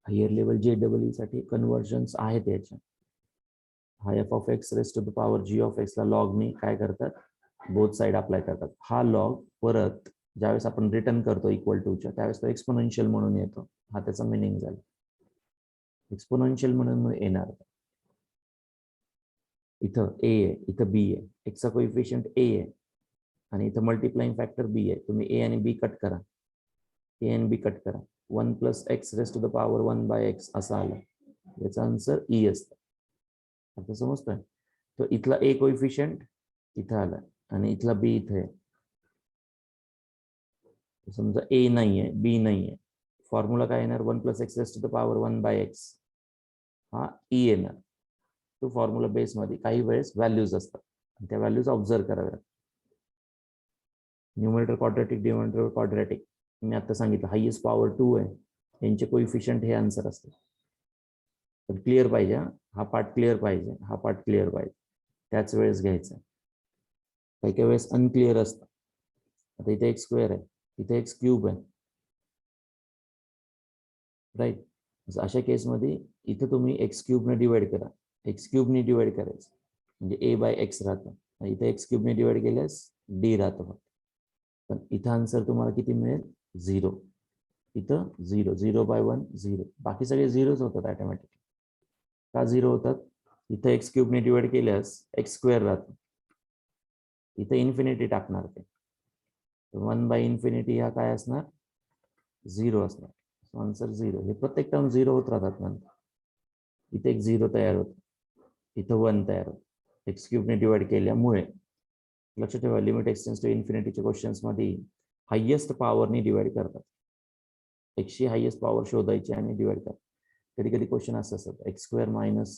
हायर लेवल JEE साठी कन्व्हर्जन्स आहेत याच्या. हा f of x raise to the power g of x ला लॉगने काय करतात, बोथ साइड अप्लाय करतात. हा लॉग परत ज्यावेळेस आपण रिटर्न करतो इक्वल टूच्या, त्यावेळेस तो एक्सपोनेन्शियल म्हणून येतो. हा त्याचा मिनिंग झाला. एक्सपोनेन्शियल म्हणून येणार. इथं ए आहे, इथं बी आहे, एक्सचा कोइफिशियंट ए आहे आणि इथं मल्टिप्लाइंग फॅक्टर बी आहे. तुम्ही ए आणि बी कट करा, ए आणि बी कट करा. 1 plus x raise to the power 1 bye x असं आलं. याचा आन्सर ई असतं. आता समजतोय. तो इथला ए कोइफिशियंट इथं आला आणि इथला बी इथे. समजा ए नाहीये, बी नाहीये, फॉर्म्युला काय येणार, 1 plus x raise to the power 1 bye x, हा ई येणार. तो फॉर्म्युला बेसमध्ये काही वेळेस व्हॅल्यूज असतात, त्या व्हॅल्यूज ऑब्झर्व कराव्या. Numerator quadratic, denominator quadratic. मी आता सांगितलं हायेस्ट पॉवर 2 आहे, यांचे कोइफिशियंट हे आन्सर असते. पण क्लिअर पाहिजे, हा पार्ट क्लिअर पाहिजे, हा पार्ट क्लिअर पाहिजे, त्याच वेळेस घ्यायचं. काही काही वेळेस अनक्लिअर असतं. आता इथे एक्स स्क्वेअर आहे, इथे एक्स क्यूब आहे, राईट. अशा केसमध्ये इथं तुम्ही एक्स क्यूबने डिवाइड करा, एक्स क्यूबने डिवाइड करायचं म्हणजे ए बाय एक्स राहतं. इथे एक्स क्यूबने डिवाइड केल्यास डी राहतं. पण इथं आन्सर तुम्हाला किती मिळेल, 0. इथं 0, 0 बाय 1 0, बाकी सगळे झिरोच होतात ऑटोमॅटिक. का 0 होतात, इथं एक्स क्यूबने डिवाइड केल्यास एक्स स्क्वेअर राहतं, इथं इन्फिनिटी टाकणार ते, 1 बाय इन्फिनिटी हा काय असणार, 0 असणार. आन्सर 0. हे प्रत्येक टर्म 0 होत राहतात नंतर. इथे एक 0 तयार होतो, इथं 1 तयार होतं एक्स क्यूबने डिवाइड केल्यामुळे. लक्षात ठेवा, लिमिट एक्सटेन्स टू इन्फिनिटीच्या क्वेश्चन्स मध्ये हायेस्ट पॉवरने डिवाइड करतात. एक्सची हायेस्ट पॉवर शोधायची आणि डिवाइड करतात. कधी कधी क्वेश्चन असं असतात, x square minus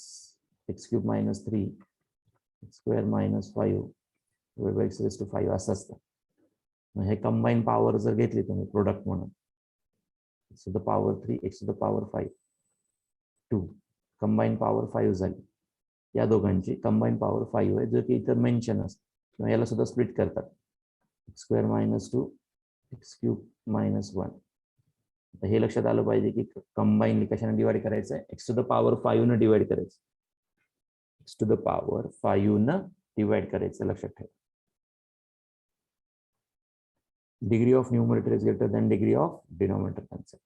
x cube minus 3, x square minus 5 x raise to 5 असं असतं. मग हे कंबाईन पॉवर जर घेतली तुम्ही प्रोडक्ट म्हणून, x to the power 3 x to the power 5 2, combine power 5 झाली. या दोघांची कंबाईन पॉवर 5 आहे, जो की इथं मेन्शन असतं. किंवा याला सुद्धा स्प्लिट करतात, x square minus 2 x cube minus 1. हे लक्षात आलं पाहिजे की कंबाईनली कशाने डिवाइड करायचं आहे, एक्स टू द पॉवर 5 न डिवाइड करायचं, एक्स टू द पॉवर 5 न डिवाइड करायचं, लक्षात ठेवा. Degree of numerator is greater than degree of denominator concept.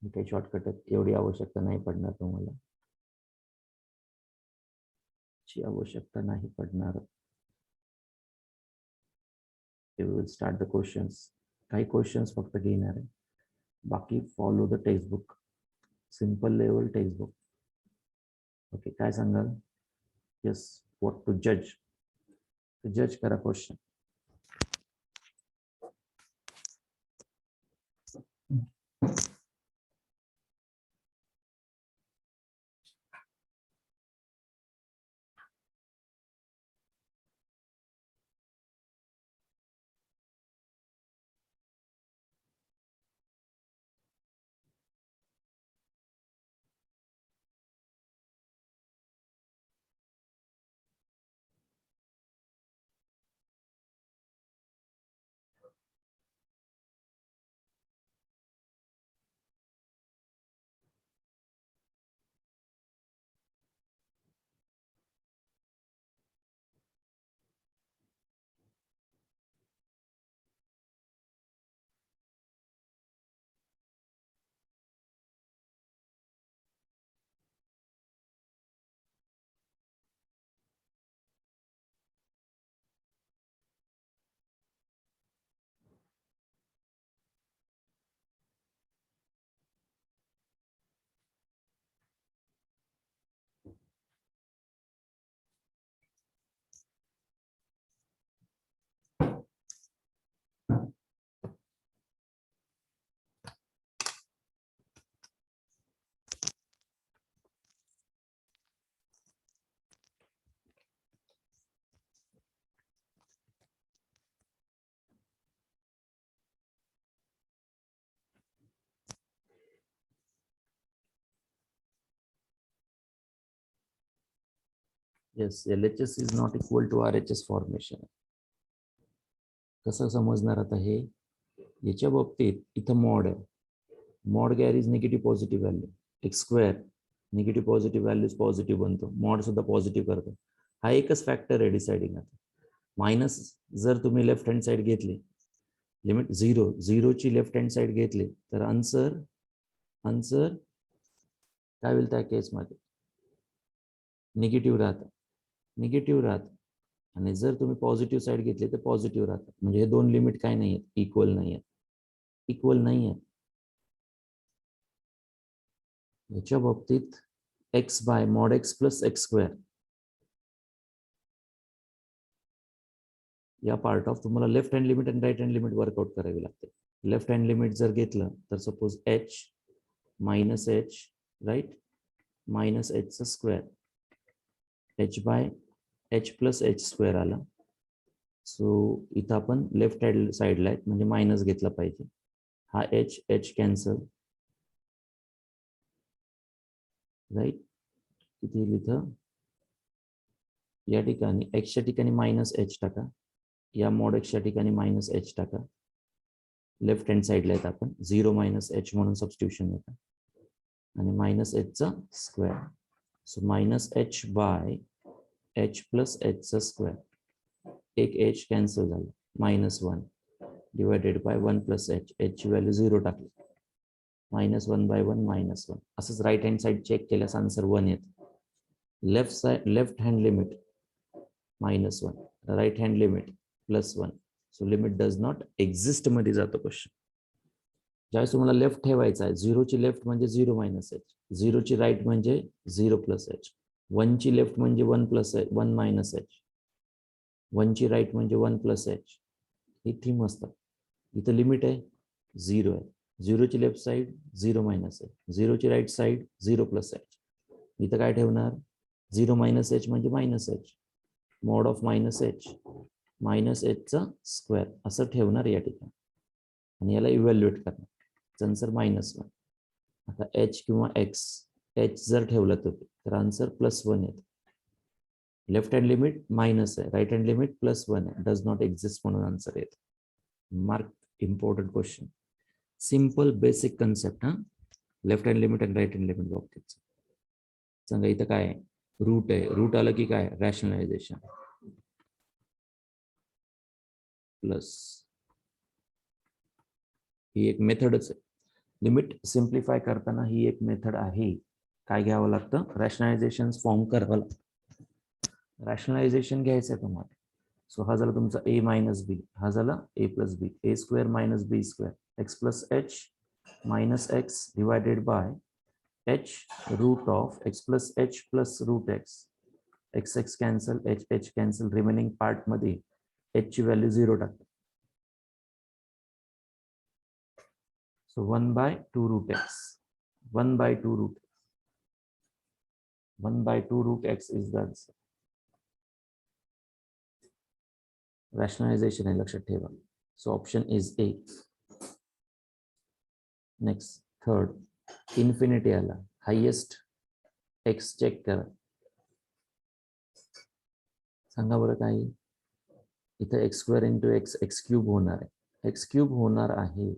काही शॉर्टकट एवढी आवश्यकता नाही पडणार तुम्हाला, आवश्यकता नाही पडणार. We will start the questions. काही क्वेश्चन्स फक्त घेणार आहे, बाकी follow the textbook, simple level textbook. Okay, काय सांगाल? येस, व्हॉट टू जज, जज करा question. Yes, LHS is not equal to RHS formation. कसं समजणार आता हे? याच्या बाबतीत इथं मॉड आहे. Mod carries negative positive value. X square negative positive values positive बनतो, मॉड सुद्धा पॉझिटिव्ह करतो. हा एकच फॅक्टर आहे डिसाइडिंग. आता मायनस जर तुम्ही लेफ्ट हँड साइड घेतली, लिमिट 0 ची लेफ्ट हँड साइड घेतली तर आन्सर काय होईल त्या केसमध्ये? निगेटिव्ह राहतं. आणि जर तुम्ही पॉझिटिव्ह साईड घेतली तर पॉझिटिव्ह राहतात. म्हणजे हे दोन लिमिट काय नाही आहेत, इक्वल नाही आहेत. याच्या बाबतीत x by mod x plus x square या पार्ट ऑफ तुम्हाला लेफ्ट हँड लिमिट आणि राईट हँड लिमिट वर्कआउट करावी लागते. लेफ्ट हँड लिमिट जर घेतलं तर suppose h minus h, right, minus एचचा square, h by h plus h square आला. सो इथं आपण लेफ्ट हँड साईडला आहेत म्हणजे मायनस घेतला पाहिजे. हा एच कॅन्सल, राईट. किती लिहितं या ठिकाणी एक्सच्या ठिकाणी मायनस एच टाका, या मॉड एक्सच्या ठिकाणी मायनस एच टाका. लेफ्ट हँड साईडला आहेत आपण 0 मायनस एच म्हणून सबस्टिट्यूशन होतं आणि मायनस एचचा square. So minus h by h plus एचचा स्क्वेअर, एक एच कॅन्सल झालं, -1 डिवायडेड बाय 1 प्लस एच, एचची व्हॅल्यू 0 टाकली, -1 बाय 1 -1. असंच राईट हँड साईड चेक केल्यास आन्सर 1 येतं. Left hand limit -1, right hand limit +1. So limit does not exist मध्ये जातो क्वेश्चन. ज्यावेळेस तुम्हाला लेफ्ट ठेवायचा आहे, 0 ची लेफ्ट म्हणजे 0 मायनस एच, 0 ची राईट म्हणजे 0 प्लस एच, 1 ची लेफ्ट म्हणजे 1 प्लस एच, 1 मायनस एच, 1 ची राईट म्हणजे 1 प्लस एच. ही थीम असतात. इथं लिमिट आहे 0 आहे. 0 ची लेफ्ट साईड 0 मायनस एच, 0 ची राईट साईड 0 प्लस एच. इथं काय ठेवणार? 0 मायनस एच म्हणजे minus h, mod of minus एचचा स्क्वेअर असं ठेवणार या ठिकाणी आणि याला इव्हॅल्युएट करणार. आन्सर -1. आता एच किंवा एक्स, एच जर ठेवलं तर आन्सर +1 येतं. लेफ्ट हँड लिमिट मायनस आहे, राईट हँड लिमिट +1 आहे, डज नॉट एक्झिस्ट म्हणून आन्सर येतं. Mark, important question. Simple basic concept. हा, लेफ्ट हँड लिमिट आणि राईट हँड लिमिट बाबतीत सांगा. इथं काय आहे? रूट आहे. रूट आलं की काय? रॅशनलायझेशन प्लस, ही एक मेथडच आहे. लिमिट सिम्प्लिफाय करताना ही एक मेथड आहे. काय घ्यावं लागतं? रॅशनलायझेशन फॉर्म करावं लागतं. रॅशनलायझेशन घ्यायचं आहे तुम्हाला. सो हा झाला तुमचा a मायनस बी, हा झाला a plus b, a square minus b square, x plus h minus x divided by h root of x plus h plus root x. X x cancel, h h cancel, remaining part मध्ये h ची value 0 टाकतो. So 1/2 root x, 1/2 root, 1/2 root x is the answer. Rationalization आहे, लक्षात ठेवा. So option is A. Next, third, infinity आला, highest x check करा. सांगा बरं काय? इथं x square into x, x cube होणार आहे, एक्स क्यूब होणार आहे.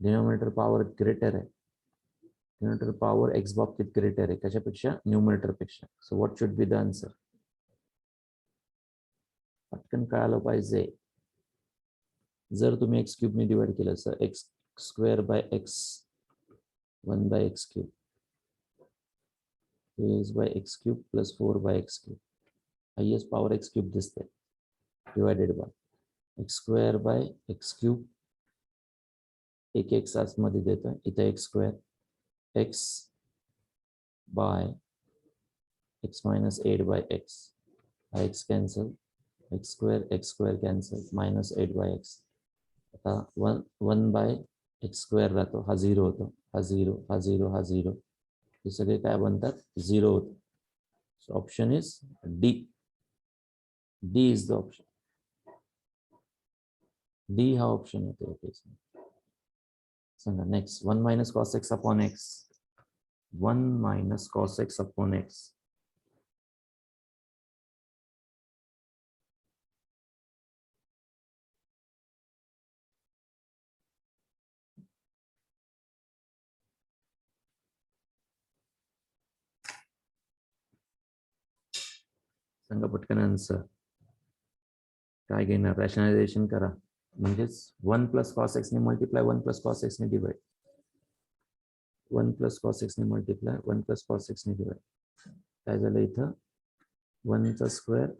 डिनोमिनेटर पॉवर ग्रेटर आहे, डिनोमिनेटर पॉवर एक्स बाबतीत ग्रेटर आहे कशापेक्षा? न्यूमरेटर पेक्षा. So what should be the answer? पटकन कळालं पाहिजे. जर तुम्ही एक्स क्यूब ने डिवाइड केलं तर x square by x 1 bye x cube is by x cube plus 4 by x cube. Highest power x cube दिसते divided by x square by x cube. एक x आतमध्ये देतोय, इथे x square x by x minus 8 by x, x cancel, x square cancel, minus 8 by x. आता 1 by x square राहतो, हा 0 होतो, हा 0, हा 0, हा 0, हे सगळे काय बनतात? 0 होतं. So option is D. D is the option. D हा ऑप्शन येतो. सांगा next. 1 minus cos x upon x. 1 minus cos x upon x. सांगा पटकन आन्सर. काय घेणार? रॅशनलायझेशन करा. म्हणजेच 1 प्लस कॉस एक्स ने मल्टिप्लाय 1 प्लस कॉस एक्स ने डिवाइड. 1 प्लस कॉस एक्स ने मल्टिप्लाय 1 प्लस कॉस एक्स ने डिवाइड. काय झालं इथं? 1 चा square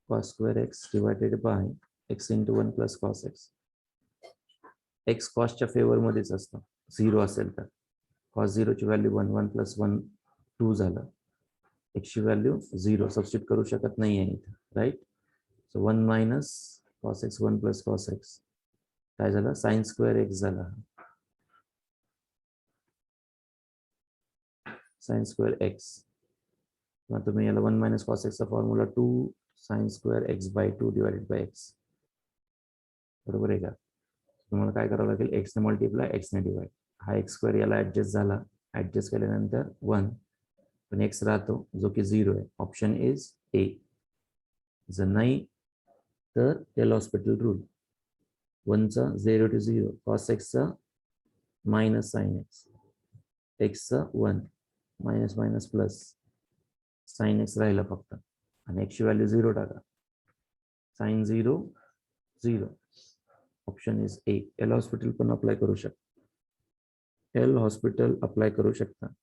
cos square x divided by x into 1 plus cos x. X कॉसच्या फेवर मध्येच असतं 0 असेल तर. कॉस 0 ची व्हॅल्यू 1, 1 प्लस 1 2 झालं. एक्सची व्हॅल्यू 0 सबस्टिट्यूट करू शकत नाही आहे इथं, right. So 1 minus cos x 1 plus cos x. काय झालं? साइन स्क्वेअर एक्स झाला. Sine square x. मग तुम्ही याला 1 मायनस कॉस एक्सचा formula 2 sine square x by 2 divided by x. बरोबर आहे का? तुम्हाला काय करावं लागेल? एक्सने मल्टिप्लाय एक्सने डिवाइड. हा एक्स स्क्वेअर याला ऍडजस्ट झाला. ऍडजस्ट केल्यानंतर 1 पण एक्स राहतो जो की 0 आहे. ऑप्शन इज ए. जर नाही तर एल हॉस्पिटल रूल. 1 चा 0 to 0 कॉस एक्सचा मायनस साइन एक्स, एक्सचा 1 minus minus plus sine x राहिला फक्त आणि एक्सची व्हॅल्यू 0 टाका. Sine 0 0. Option is A. L Hospital पण अप्लाय करू शकता. एल हॉस्पिटल अप्लाय करू शकता.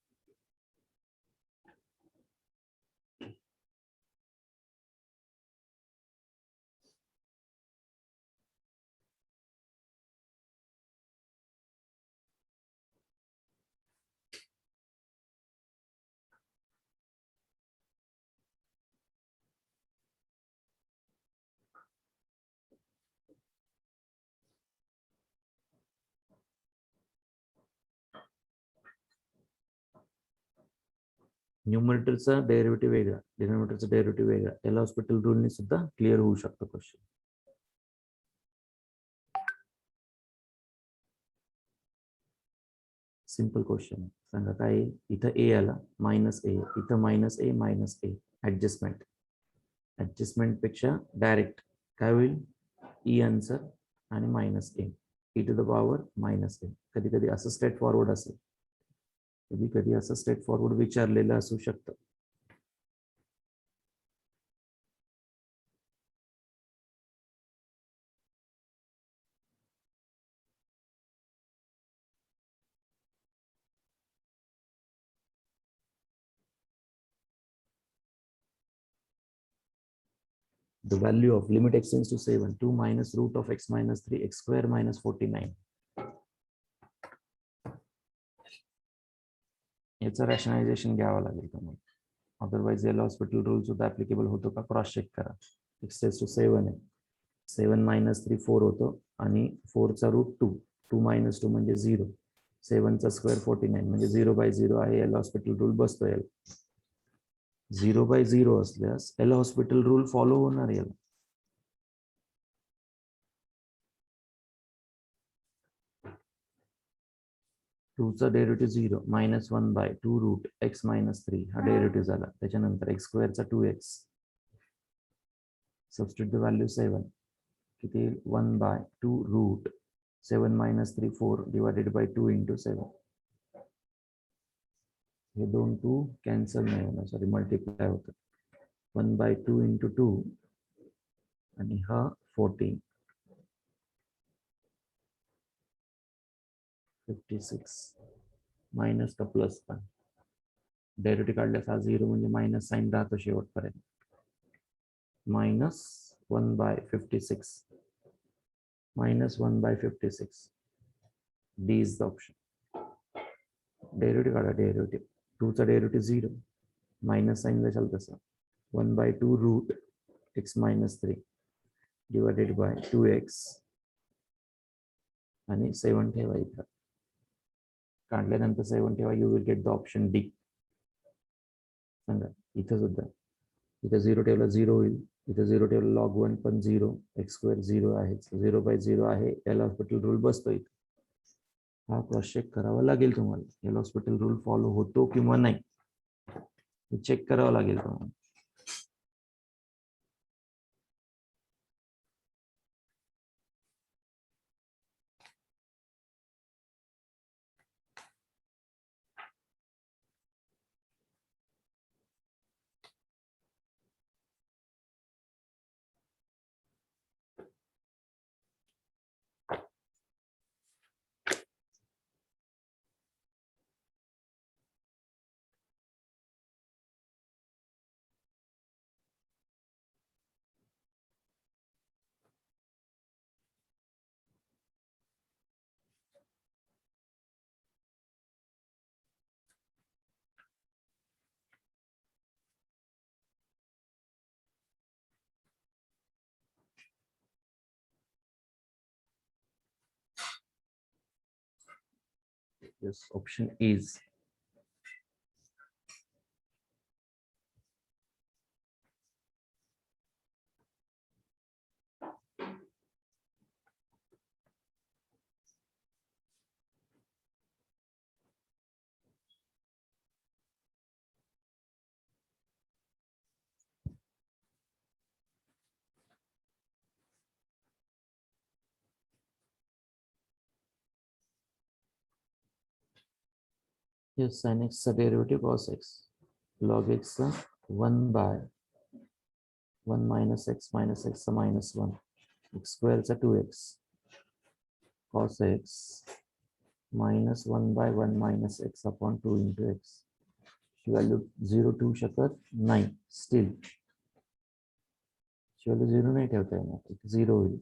न्यूमरेटरचा डेरिव्हेटिव्ह वेगळा, डिनॉमिनेटरचा डेरिव्हेटिव्ह वेगळा. एल हॉस्पिटल रूलने सुद्धा क्लिअर होऊ शकतो क्वेश्चन. Simple question. सांगा काय? इथं ए आला मायनस ए, इथं minus a minus a. Adjustment. Adjustment पेक्षा डायरेक्ट काय होईल? ई आन्सर आणि minus a, e to the power minus a. कधी कधी असं स्ट्रेट फॉरवर्ड असेल, कधी कधी असं स्ट्रेट फॉरवर्ड विचारलेलं असू शकतं. The value of limit x tends to 7, 2 minus root of x minus 3, x square minus 49. याचं रॅशनलायझेशन घ्यावं लागेल तुम्हाला. अदरवाइज एल हॉस्पिटल रूल सुद्धा ऍप्लिकेबल होतो का क्रॉस चेक करा. x टेन्स टू 7 आहे. 7 मायनस 3 4 होतो आणि 4 चा रूट 2, 2 मायनस 2 म्हणजे 0. 7 चा स्क्वेअर 49 म्हणजे 0 बाय 0 आहे. एल हॉस्पिटल रूल बसतो. याला 0 बाय 0 असल्यास एल हॉस्पिटल रूल फॉलो होणार याला. टू चा derivative 0 minus 1 by 2 root x minus 3 हा डेरिव्हेटिव्ह झाला. त्याच्यानंतर एक्स स्क्वेअरचा 2x, सबस्टिट्यूट द व्हॅल्यू 7, किती? 1 by 2 root 7 minus 3 4 divided by 2 into 7. हे दोन 2 कॅन्सल नाही होणार, सॉरी मल्टिप्लाय होतं. 1 बाय 2 इंटू 2 आणि हा 14 56 मायनस का प्लस पण. डेरिव्हेटिव्ह काढल्यास हा 0 म्हणजे मायनस साइन राहतो शेवटपर्यंत. Minus 1 by 56 minus 1 by 56. D is the option. Derivative काढा. डेरिव्हेटिव्ह 2 चा डेरिव्हेटिव्ह 0 मायनस साइन कशाला तसं. 1 by 2 root x minus 3 divided by 2x आणि 7 ठेवा इथं. काढल्यानंतर 7 ठेवा. You will get the option D. सांगा इथं सुद्धा. इथं 0 ठेवला 0 होईल. इथं 0 ठेवला लॉग 1 पण 0, एक्स स्क्वेअर 0 आहे. 0 बाय 0 आहे. एल हॉस्पिटल रूल बसतो इथं. हा क्रॉस चेक करावा लागेल तुम्हाला. एल हॉस्पिटल रूल फॉलो होतो किंवा नाही हे चेक करावं लागेल तुम्हाला. Yes, option is. Yes, sin x चा derivative cos x. log x चा 1 by 1 minus x चा minus 1. x square चा 2x. cos x minus 1 by 1 minus x upon 2 into x. ची व्हॅल्यू 0 ठेवू शकत नाही. स्टील ची व्हॅल्यू 0 नाही ठेवता येणार. 0 होईल.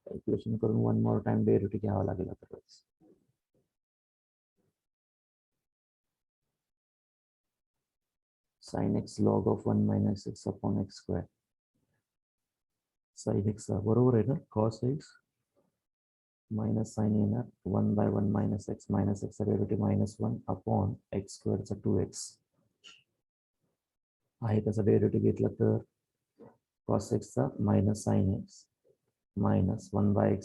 कॅल्क्युलेशन करून 1 मोर टाइम डेरिव्हेटिव्ह घ्यावा लागेल आता. sin x log of 1 minus x upon x square. sin x बरोबर आहे ना. cos x minus sin येणार 1 by 1 minus x चा डेरिव्हेटिव्ह -1 upon x square चा 2x आहे. त्याचा डेरिव्हेटिव्ह घेतला तर cos x चा minus sin x minus 1 by x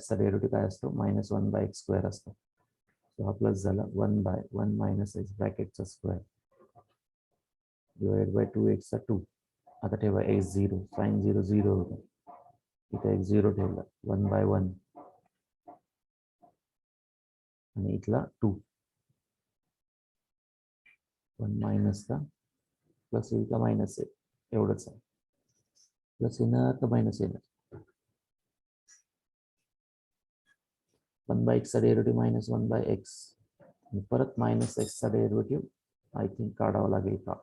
चा डेरिव्हेटिव्ह काय असतो -1 by x square असतो. तो हा प्लस झाला 1 by 1 minus x ब्रॅकेटचा स्क्वेअर डिवाइड बाय 2x चा 2. आता ठेवा x 0 sin 0 0 होतं. इथे x 0 ठेवला 1 by 1 आणि इथला 2 1 मायनस का प्लस येईल का मायनस आहे एवढंच आहे. प्लस येणार का मायनस येणार. 1 by x चा डेरिव्हेटिव्ह -1 by x आणि परत -x चा डेरिव्हेटिव्ह आय थिंक काढावा लागेल का.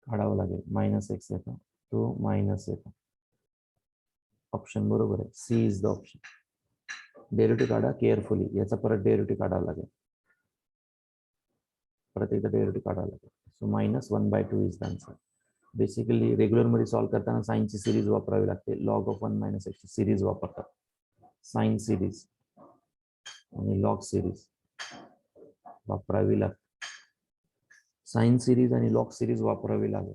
काढावं लागेल. -x येतो तो मायनस येतो. ऑप्शन बरोबर आहे. C is the option. Derivative काढा केअरफुली. याचा परत डेरिव्हेटिव्ह काढावा लागेल. परत एकदा डेरिव्हेटिव्ह काढावा लागेल. So -1 by 2 is the answer. Basically regular मध्ये सॉल्व्ह करताना साईनची सिरीज वापरावी लागते. log of 1 minus x ची सिरीज वापरतात. साइन सिरीज आणि लॉग सिरीज वापरावी लागते. साइन सिरीज आणि लॉग सिरीज वापरावी लागेल.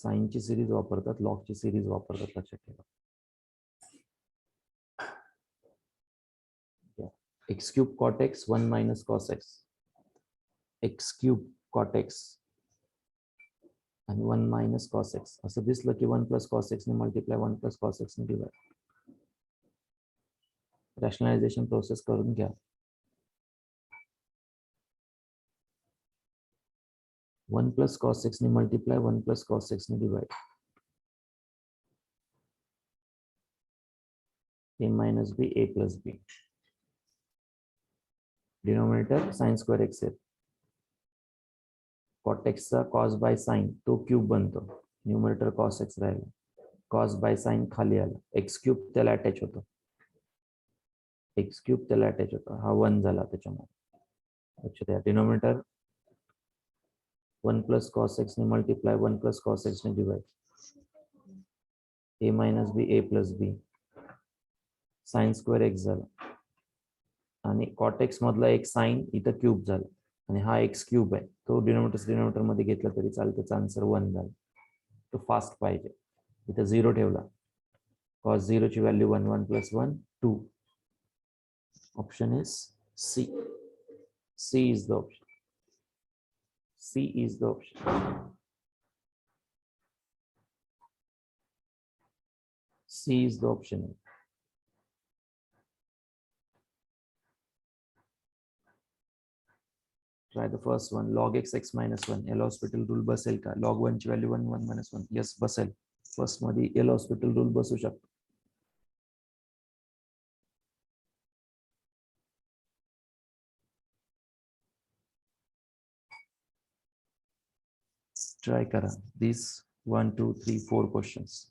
साइनची सिरीज वापरतात, लॉगची सिरीज वापरतात. लक्षात ठेवा. x cube cot x 1 minus cos x. x cube cot x आणि 1 minus cos x असं दिसलं की 1 plus cos x ने मल्टिप्लाय 1 plus cos x ने डिवाइड. रॅशनलायझेशन प्रोसेस करून घ्या. 1 plus cos x ने मल्टिप्लाय 1 plus cos x ने divide. a minus b a plus b. Denominator sign square x आहे. cot x चा cos by sin तो cube बनतो. Numerator cos x राहिला. cos by sin खाली आला. x क्यूब त्याला अटॅच होतो. x क्यूब त्याला अटॅच होतो. हा 1 झाला त्याच्यामुळे. लक्षात द्या. डिनोमिनेटर 1 plus cos x ने मल्टिप्लाय 1 plus cos x ने divide. a minus b a plus b. Sign square x झाला आणि cot x मधला एक साइन इथं क्यूब झाला. आणि हा एक्स क्यूब आहे, तो डिनोमिनेटर मध्ये घेतला तरी चालतं, त्याचा आन्सर 1 झाला. तो फास्ट पाहिजे. इथं 0 ठेवला, cos 0 ची value 1, 1 + 1 2. Option is C. C is the option. C is the option. C is the option. Try the first one. Log x x minus 1. L'Hospital rule बसेल का? Log 1 ची व्हॅल्यू 1, 1 - 1. Yes, बसेल. First मध्ये L'Hospital rule बसू शकतो. Try करा. These 1, 2, 3, 4 questions.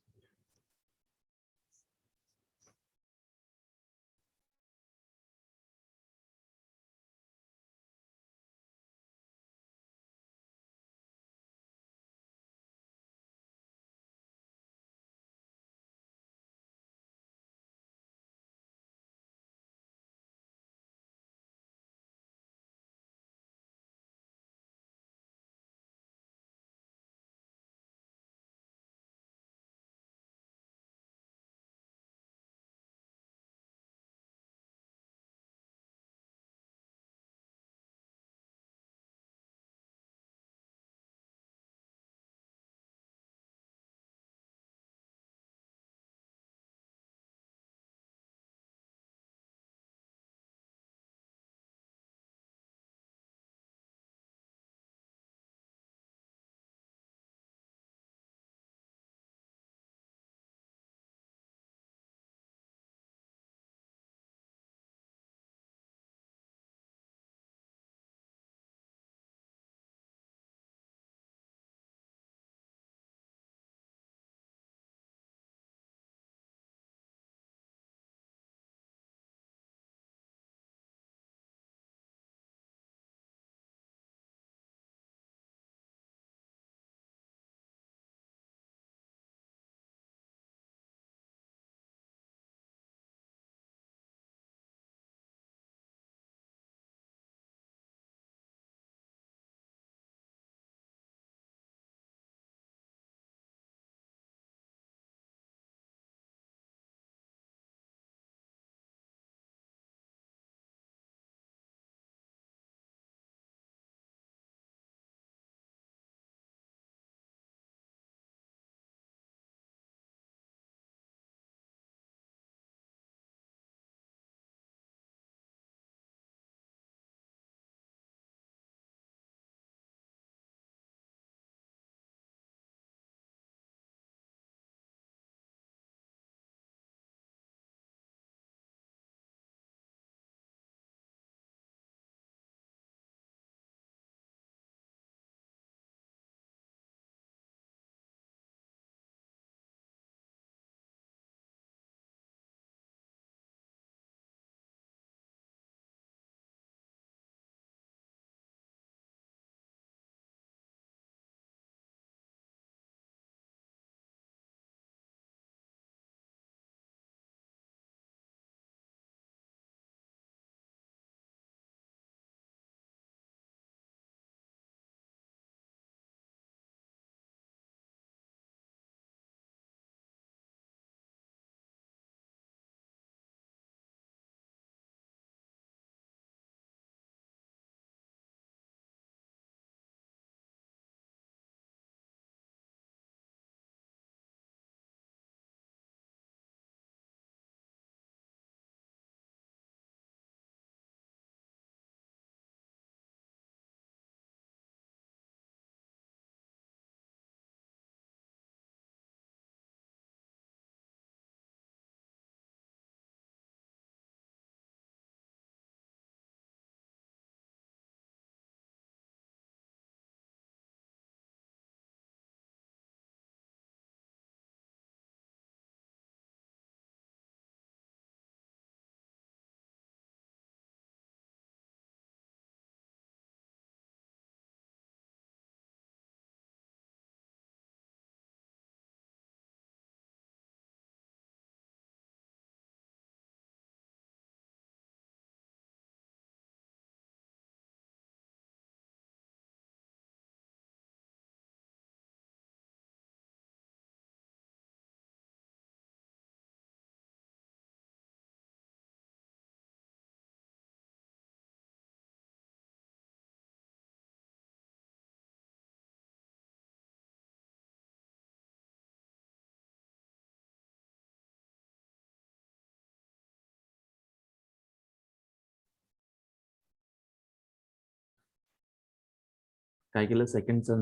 काय केलं सेकंडचं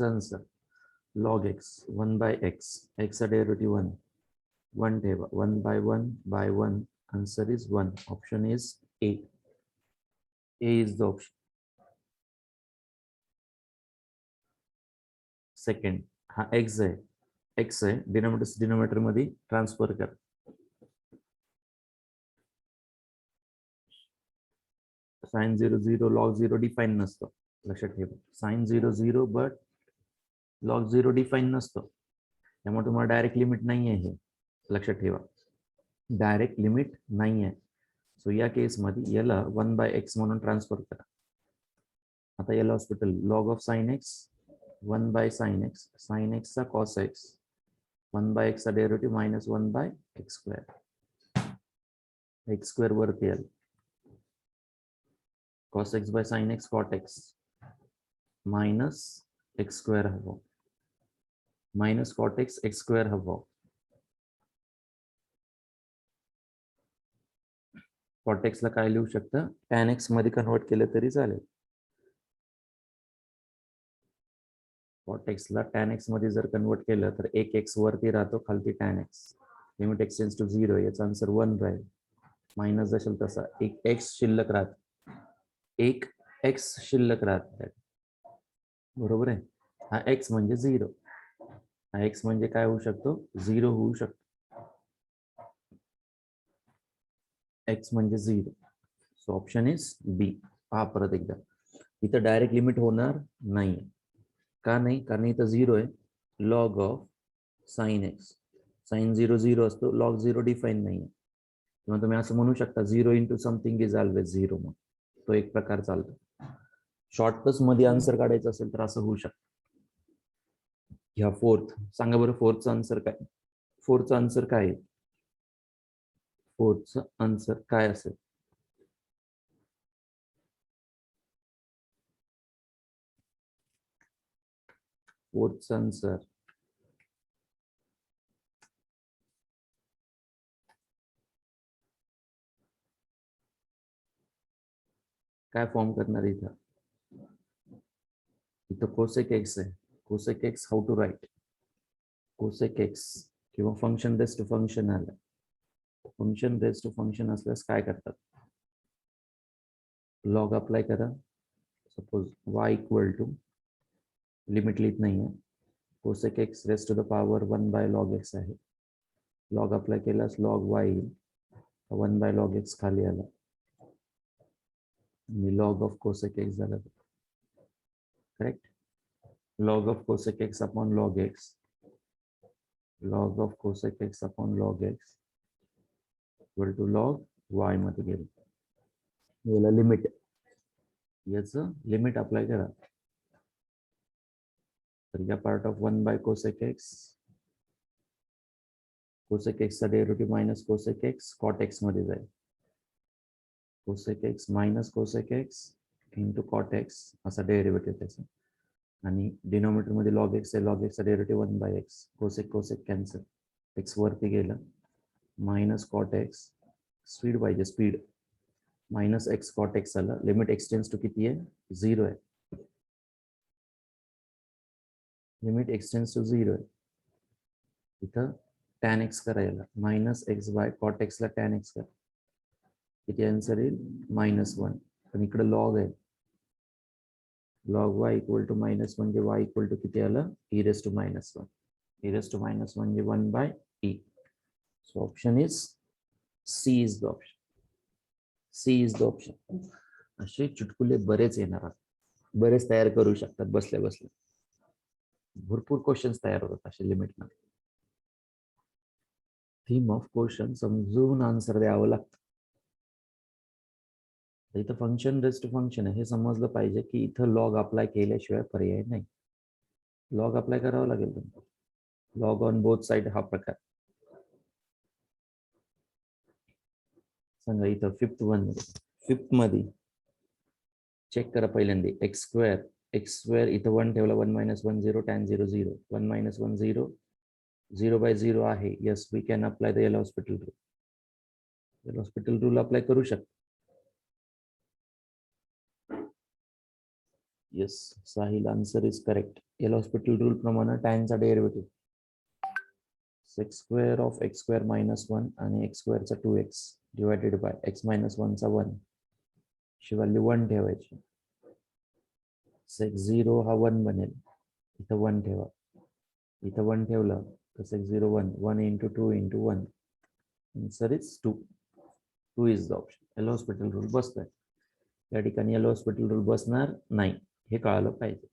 आन्सर लॉग एक्स 1/x चा डेरिव्हेटिव्ह 1 ठेवा 1/1 answer is 1 option is A is the option. Second हा एक्स आहे डिनोमिनेटर मध्ये ट्रान्सफर कर. साइन 0 लॉग 0 डिफाईन नसतो लक्षात ठेवा. साइन 0 बट लॉग 0 डिफाईन नसतो त्यामुळे तुम्हाला डायरेक्ट लिमिट नाही आहे. हे लक्षात ठेवा डायरेक्ट लिमिट नाही आहे. सो या केसमध्ये याला 1/x म्हणून ट्रान्सफर करा. आता याला hospital log of sine x 1/sin x sine x चा कॉस एक्स 1/x चा डेरिव्हेटिव्ह -1/x². x² वरती आलं cos x by sin x cot x minus x² हवं minus cot x x² हवं. cot x ला काय लिहू शकतं tan x मध्ये कन्वर्ट केलं तरी चालेल. cot x ला tan x मध्ये जर कन्वर्ट केलं तर एक x वरती राहतो खालती tan x limit x tends to 0 याचा आन्सर 1 राहील. मायनस असेल तसा एक x शिल्लक राहत एक x शिल्लक राहत बरोबर आहे. हा x म्हणजे 0 हा x म्हणजे काय होऊ शकतो 0 होऊ शकतो. x म्हणजे 0 सो ऑप्शन इज बी. पहा परत एकदा इथं डायरेक्ट लिमिट होणार नाही. का नाही कारण इथं 0 आहे. Log of sine x sine 0 असतो लॉग 0 डिफाईन नाही आहे. किंवा तुम्ही असं म्हणू शकता 0 इंटू समथिंग इज ऑलवेज 0 मग तो एक प्रकार चालतो. शॉर्टकट मध्ये आन्सर काढायचं असेल तर असं होऊ शकतं. ह्या फोर्थ सांगा बरं फोर्थचा आन्सर काय फोर्थचा आन्सर काय फोर्थचा आन्सर काय असेल. फोर्थचा आन्सर काय फॉर्म करणार इथं कोसेक एक्स आहे. Cosec x how to write cosec x किंवा फंक्शन रेस्ट टू फंक्शन आलं. फंक्शन रेस्ट टू फंक्शन असल्यास काय करतात लॉग अप्लाय करा. Suppose y equal to limit लिहित नाहीये cosec x raised to the power 1/log x आहे. लॉग अप्लाय केल्यास लॉग y 1/log x खाली आला आणि लॉग ऑफ कोसेक एक्स झाला correct. log of cosec x upon log x log of cosec x upon log x equal to log y मध्ये गेलं. याला limit याचं लिमिट अप्लाय करा. तर या part of 1/cosec x cosec x चा derivative minus cosec x cot x मध्ये जाईल. cosec x minus cosec x into cot x असा डेरिव्हेटिव्ह त्याचा आणि डिनोमिनेटर मध्ये log x आहे log x चा derivative 1/x cosec cancel x वरती गेलं मायनस cot x स्पीड पाहिजे speed minus x cot x आला. लिमिट एक्सटेंड्स टू किती आहे 0 आहे. लिमिट एक्सटेंड्स टू 0 आहे. इथं tan x करायला minus x by cot x ला tan x कर किती आन्सर येईल -1. पण इकडे लॉग आहे log y equal to minus म्हणजे y इक्वल टू किती आलं e raised to -1 e raised to -1 म्हणजे 1/e. So option is C is the option C is the option. असे चुटकुले बरेच येणार बरेच तयार करू शकतात बसल्या बसल्या. भरपूर क्वेश्चन्स तयार होतात असे लिमिट मध्ये. थीम ऑफ क्वेश्चन समजून आन्सर द्यावं लागतं. इथं फंक्शन रेस्ट फंक्शन आहे हे समजलं पाहिजे की इथं लॉग अप्लाय केल्याशिवाय पर्याय नाही. लॉग अप्लाय करावं लागेल तुम्हाला. लॉग ऑन बोथ साइड हा प्रकार. सांगा इथं फिफ्थ मध्ये चेक करा पहिल्यांदा x² इथं 1 ठेवला 1 - 1 0 tan 0 0 1 - 1 0 0/0 आहे. Yes we can apply the L hospital rule. L hospital rule apply करू शकतो. Yes Sahil answer is correct. L hospital rule प्रमाणे टॅनचा derivative x square of x square minus 1 आणि एक्स स्क्वेअरचा 2x divided by x minus 1चा 1 ची value 1 ठेवायची. सेक 0 हा 1 बनेल, इथं 1 ठेवा, इथं 1 ठेवलं तर सेक 0 1 1 into 2 into 1 answer is 2. 2 is the option. L hospital rule बसतोय या ठिकाणी. एल हॉस्पिटल रूल बसणार नाही हे कळालं पाहिजे.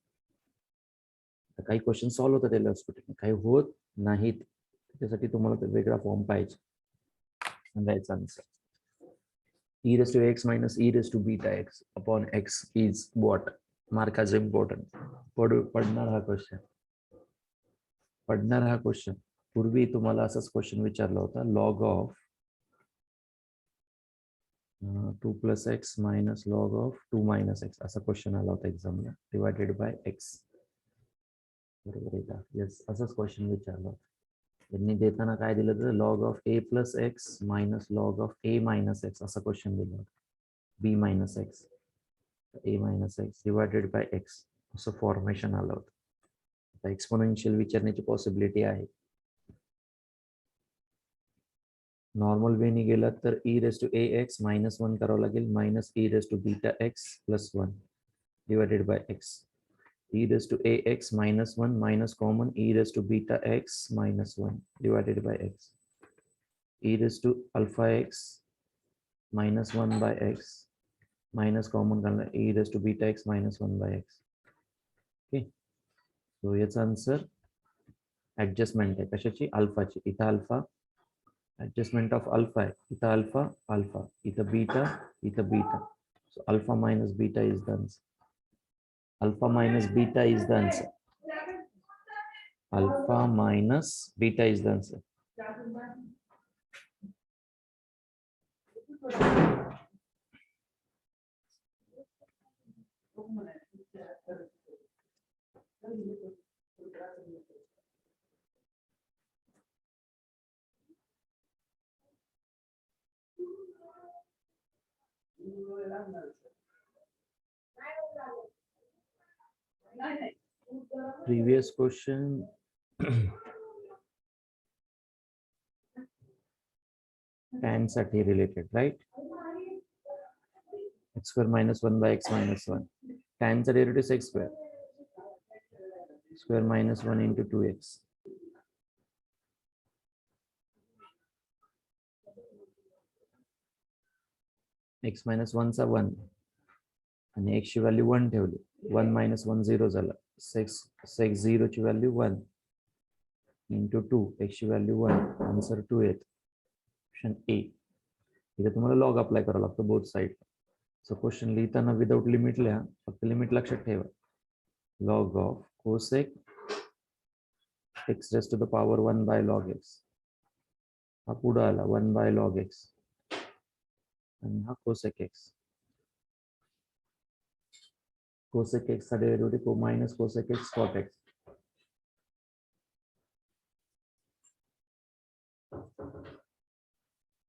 काही क्वेश्चन सॉल्व्ह होतात एल हॉस्पिटल, काही होत नाहीत, त्याच्यासाठी तुम्हाला वेगळा फॉर्म पाहिजे. सांगायचं answer e raised to x minus e raised to beta x upon x is what? Mark as important. पडणार हा क्वेश्चन. पूर्वी तुम्हाला असाच क्वेश्चन विचारला होता. Log of 2 plus x minus log of 2 minus x असा क्वेश्चन आला होता एक्झामला, डिवायडेड बाय x. बरोबर आहे का? येस, असाच क्वेश्चन विचारला होता. त्यांनी देताना काय दिलं तर log of a plus x minus log of a minus x असा क्वेश्चन दिला होता. b minus x a minus x divided by x असं फॉर्मेशन आलं होतं. आता एक्सपोनेन्शियल विचारण्याची पॉसिबिलिटी आहे. नॉर्मल वेनी गेला तर e raise to ax minus 1 करावं लागेल, minus e raise to beta x plus 1 divided by x. e raised to ax minus 1 minus common e raised to beta x minus 1 divided by x. e raised to alpha x minus 1 by x minus common e raised to beta x minus 1 by x. Okay. So याचा answer adjustment आहे कशाची? अल्फाची. इथं alpha, adjustment of alpha आहे. इथं alpha alpha, इथं beta, इथं beta. So alpha minus beta is the answer. Alpha minus beta is the answer. Alpha minus beta is the answer. Previous question. Tan साठी related, right? X square minus 1 by x minus 1. Tan चा derivative is x square. Square minus 1 into 2x. x minus 1 चा 1 आणि x ची value 1 ठेवली. 1 minus 1 0 झाला. sec 0 ची value 1 into 2 x ची value 1. Answer 2 येत. Option A. इथे तुम्हाला लॉग अप्लाय करावं लागतं बोथ साइड. सो क्वेश्चन लिहिताना विदाउट लिमिट लिहा, फक्त लिमिट लक्षात ठेवा. Log of cosec x raised to the power 1 by log x. हा पुढे आला 1 by log x आणि हा कोसेक x. कोसेक x चा derivative minus cosec x cot x.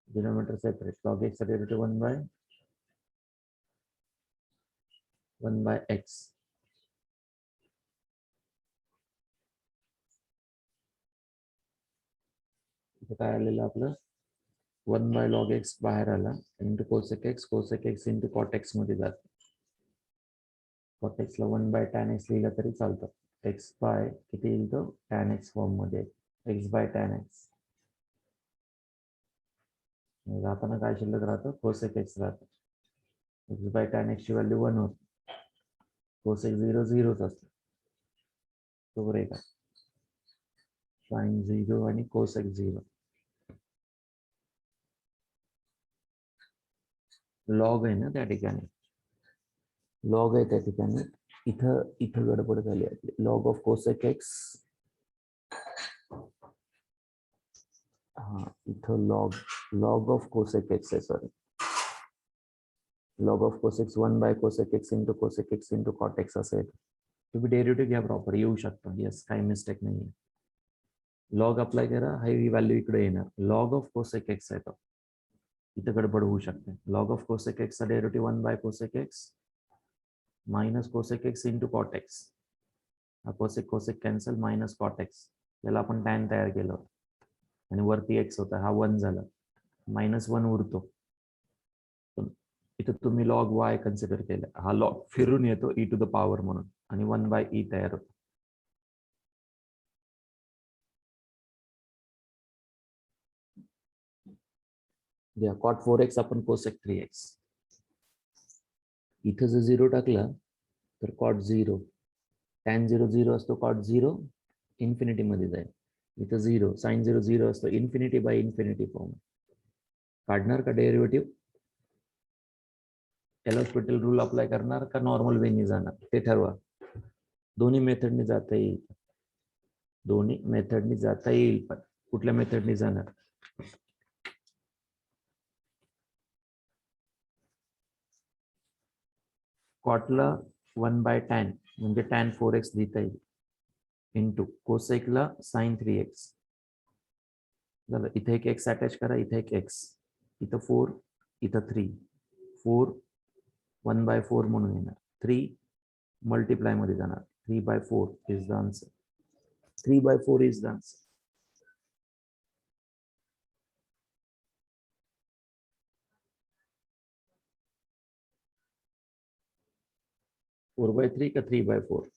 Denominator separate. log x चा डेरिव्हेटिव्ह 1 by x. इथे काय आलेलं आपलं 1 by log x बाहेर आला into cosec x into cot x मध्ये जाते. कॉट एक्स ला 1 by tan x लिहिलं तरी चालतं. x बाय किती येईल तो tan x फॉर्म मध्ये, x बाय tan x. जाताना काय शिल्लक राहतं? कोसेक x राहतं. x बाय tan x ची व्हॅल्यू 1 होती. कोसेक 0 0च असतं. बरोबर आहे का? साइन 0 आणि कोसेक 0. लॉग आहे ना त्या ठिकाणी, लॉग आहे त्या ठिकाणी. इथं गडबड झाली आपली. लॉग ऑफ कोसेक एक्स, हा इथं लॉग ऑफ कोसेक एक्स आहे. Sorry, log of cosec x 1 by cosec x into cot x असेल. तुम्ही डेरिव्हेटिव्ह घ्या प्रॉपर, येऊ शकता. येस, काही मिस्टेक नाही. लॉग अप्लाय करा, ही व्हॅल्यू इकडे येणार. लॉग ऑफ कोसेक एक्स आहे तो, इथं गडबड होऊ शकते. लॉग ऑफ कोसेक एक्स चा derivative 1 by cosec x minus cosec x into cot x. हा cosec cosec cancel, minus cot x. याला आपण टॅन तयार केलं होतं आणि वरती एक्स होता, हा 1 झाला, -1 उरतो. इथं तुम्ही लॉग वाय कन्सिडर केलं, हा लॉग फिरून येतो ई टू द पॉवर म्हणून आणि 1/e तयार होतो. कॉट 4x आपण कोसेक 3x. इथं जर 0 टाकला तर कॉट 0, टॅन 0 0 असतो, कॉट 0 इन्फिनिटी मध्ये जाईल. इथं 0, साइन 0 0 असतो, इन्फिनिटी बाय इन्फिनिटी फॉर्म. काढणार का डेरिव्हेटिव्ह? एल'हॉस्पिटल रूल अप्लाय करणार का नॉर्मल वेनी जाणार ते ठरवा. दोन्ही मेथडने जाता येईल, दोन्ही मेथडनी जाता येईल, पण कुठल्या मेथडनी जाणार? कॉटला 1/tan म्हणजे tan 4x लिहिता येईल, इंटू कोसेकला sin 3x झालं. इथे एक एक्स अटॅच करा, इथे एक एक्स, इथं 4, इथं 3, 4 1/4 म्हणून येणार, 3 मल्टिप्लाय मध्ये जाणार, 3/4 is the answer. 3/4 is the answer. 4/3 का 3/4?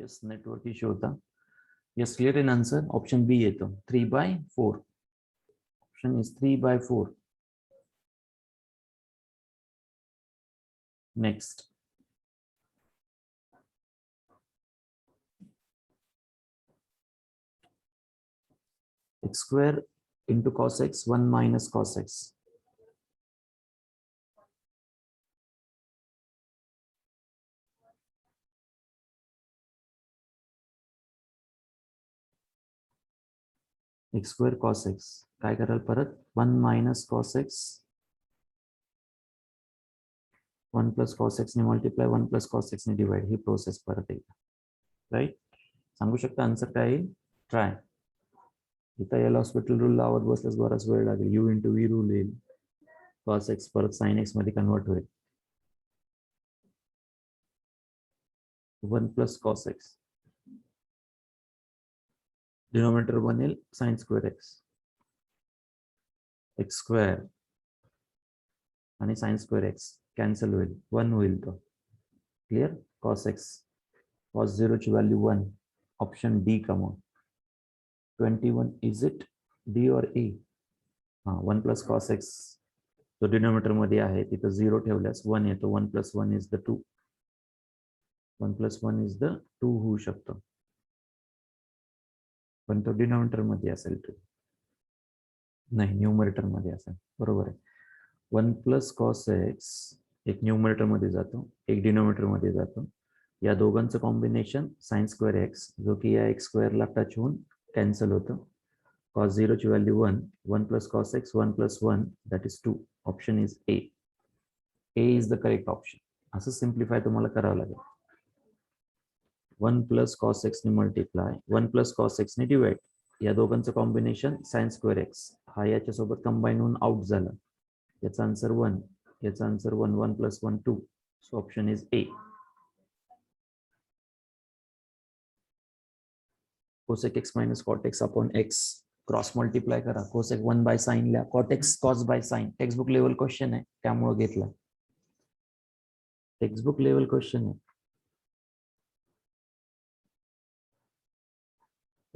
यस नेटवर्क इश्यू होता. Yes clear in answer option B येतो 3/4. Option is 3/4. Next x square into cos x 1 minus cos x. x square cos x काय कराल परत 1 minus cos x 1 plus cos x ने multiply 1 plus cos x ने divide ही process परत एकदा right. सांगू शकता आन्सर काय येईल. ट्राय. इथं एल हॉस्पिटल रूल लावत बसल्यास बराच वेळ लागेल. u इंटू व्ही रूल येईल. cos x परत sin x मध्ये कन्वर्ट होईल. 1 plus cos x डिनोमिनेटर बनेल sin square x. x square आणि sin square x कॅन्सल होईल 1 होईल तो. क्लिअर. cos x cos 0 ची व्हॅल्यू 1. ऑप्शन डी कमव. 21 is it D or A. हा 1 plus cos x जो डिनोमिनेटर मध्ये आहे तिथं 0 ठेवल्यास 1 येतो. 1 plus 1 is the 2. 1 plus 1 is the 2 होऊ शकतो पण तो डिनोमिनेटर मध्ये असेल 2 नाही न्यूमरेटर मध्ये असेल. बरोबर आहे. 1 plus cos x एक न्यूमरेटर मध्ये जातो एक डिनोमिनेटर मध्ये जातो. या दोघांचं कॉम्बिनेशन sin square x जो की या x square ला टच होऊन कॅन्सल होतं. cos 0 ची value 1. 1 plus cos x 1 plus 1 that is 2. Option is A. A is the correct option. असं सिम्प्लिफाय तुम्हाला करावं लागेल. 1 plus cos x ने मल्टिप्लाय 1 plus cos x ने डिवाइड या दोघांचं कॉम्बिनेशन sin square x हा याच्यासोबत कंबाईन होऊन आउट झाला. याचा आन्सर 1. याचा answer 1. 1 plus 1 2. So option is A. cosec x minus cot x upon x cross multiply करा. cosec 1 by sin ला cot x cos by sin. Textbook level question आहे त्यामुळे घेतला. टेक्स्टबुक लेवल क्वेश्चन आहे.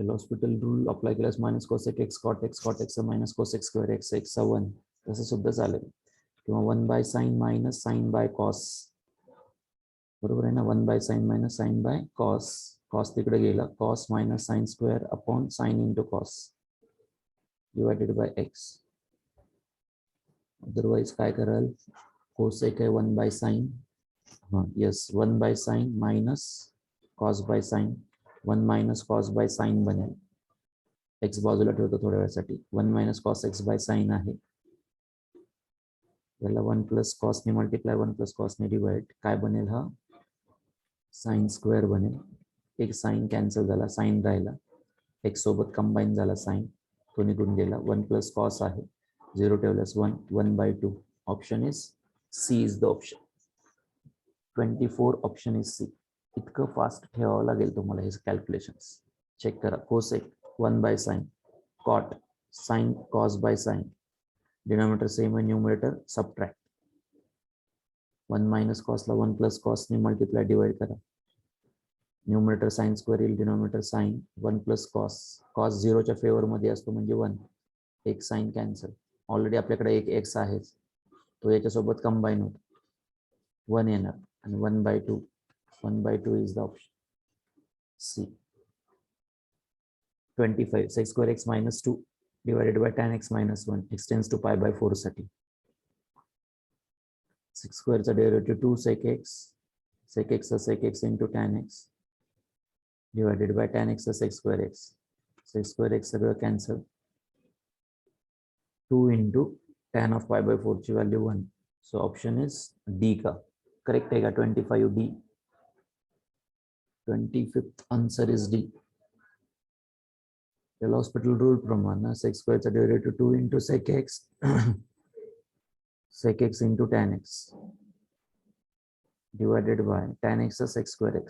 Hospital rule apply केल्यास minus cosec x cot x minus cosec square x x 1 तसं सुद्धा चालेल किंवा 1 by sin minus sin by cos. बरोबर आहे ना. 1 by sin minus sin by cos. cos तिकडे गेला. cos minus sin square upon sin into cos divided by x. Otherwise काय कराल. cosec आहे 1 by sin. हाँ yes 1 by sin minus cos by sin. 1 minus cos by sin बनेल. x बाजूला ठेवतो थोड्या वेळासाठी. 1 minus cos x by sin आहे. याला 1 plus cos ने मल्टिप्लाय 1 plus cos ने डिवाइड काय बनेल हा sin स्क्वेअर बनेल. एक sin कॅन्सल झाला sin राहिला. x सोबत कंबाईन झाला sin तो निघून गेला. 1 plus cos आहे 0 ठेवल्यास 1. 1/2. Option is C is the option. 24 option is C. इतकं फास्ट ठेवावं लागेल तुम्हाला हे कॅल्क्युलेशन्स. चेक करा. cosec 1 by sin cot sin cos by sin denominator same आहे न्यूमरेटर सबट्रॅक्ट. 1 minus cos ला 1 plus cos ने मल्टिप्लाय डिवाइड करा. न्यूमरेटर sin स्क्वेअर येईल denominator sin 1 plus cos. cos 0 च्या फेवर मध्ये असतो म्हणजे 1. एक sin कॅन्सल. ऑलरेडी आपल्याकडे एक x आहे तो याच्यासोबत कंबाईन होतो 1 येणार आणि 1/2. 1/2 is the option C. 25 sec square x minus 2 divided by tan x minus 1 extends to pi by 4 साठी. sec square चा derivative 2 sec x. sec x चा sec x into tan x divided by tan x चा sec square x. sec square x सगळं cancel. 2 into tan of pi by 4 ची value 1. So option is D का correct आहे का. 25 D. 25th answer is D. Hospital rule प्रमाणे sec square चा derivative 2 into sec x sec x into tan x divided by tan x चा sec square x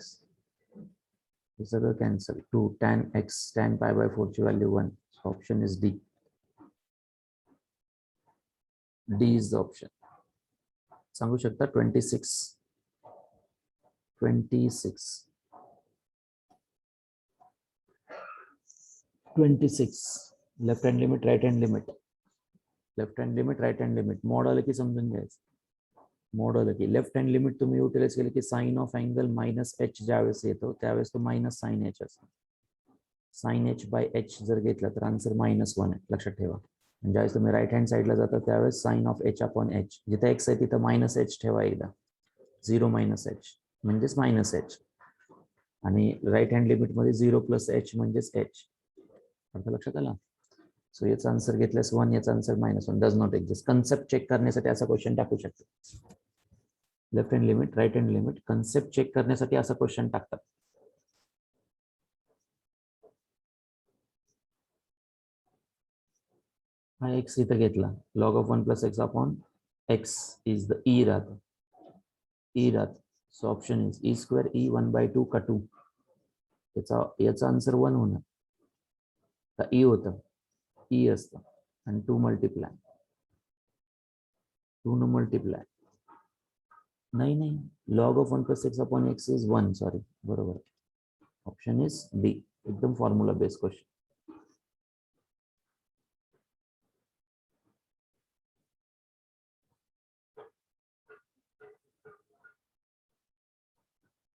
हे सगळं cancel. 2 tan x tan pi by 4 ची value 1. Option is D. D is the option. सांगू शकता 26. 26 left hand limit right hand limit left hand limit right hand limit mod आलं की समजून घ्यायचं मॉड आलं की लेफ्ट हँड लिमिट तुम्ही युटिलाइज केलं की sine of angle minus h ज्यावेळेस येतो त्यावेळेस तो मायनस साइन एच असतो साइन एच बाय एच जर घेतला तर आन्सर -1 आहे लक्षात ठेवा ज्यावेळेस तुम्ही राईट हँड साईडला जाता त्यावेळेस sine of h upon h जिथे एक्स आहे तिथं मायनस एच ठेवा एकदा 0 मायनस एच म्हणजेच मायनस एच आणि राईट हँड लिमिटमध्ये 0 प्लस एच म्हणजेच एच अर्थ लक्षात आला सो याचा आन्सर घेतल्यास 1 याचा answer -1 does not exist concept check करण्यासाठी असा क्वेश्चन टाकू शकतो left hand limit right hand limit concept check करण्यासाठी असा क्वेश्चन टाकतात हा एक्स इथं घेतला log of 1 plus x upon x is the e राहतं ई राहतं so option is e square e 1/2 का 2 याचा आन्सर 1 होणार का ई होतं ई असतं आणि 2 मल्टिप्लाय 2 न मल्टिप्लाय नाही log of 1 plus x upon x is 1 sorry बरोबर ऑप्शन इज डी एकदम formula based question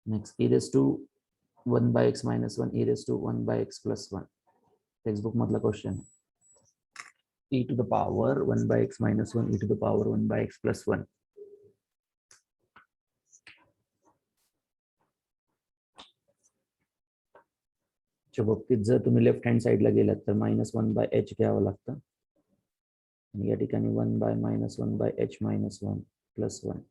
next e raised to 1 by x minus 1 e raised to 1 by x plus 1 textbook मधला question e to the power 1 by x minus 1 e to the power 1 by x plus 1 च्या बाबतीत जर तुम्ही left hand साईडला गेलात तर -1 by H घ्यावं लागतं आणि या ठिकाणी 1 बाय -1 बाय एच -1 प्लस 1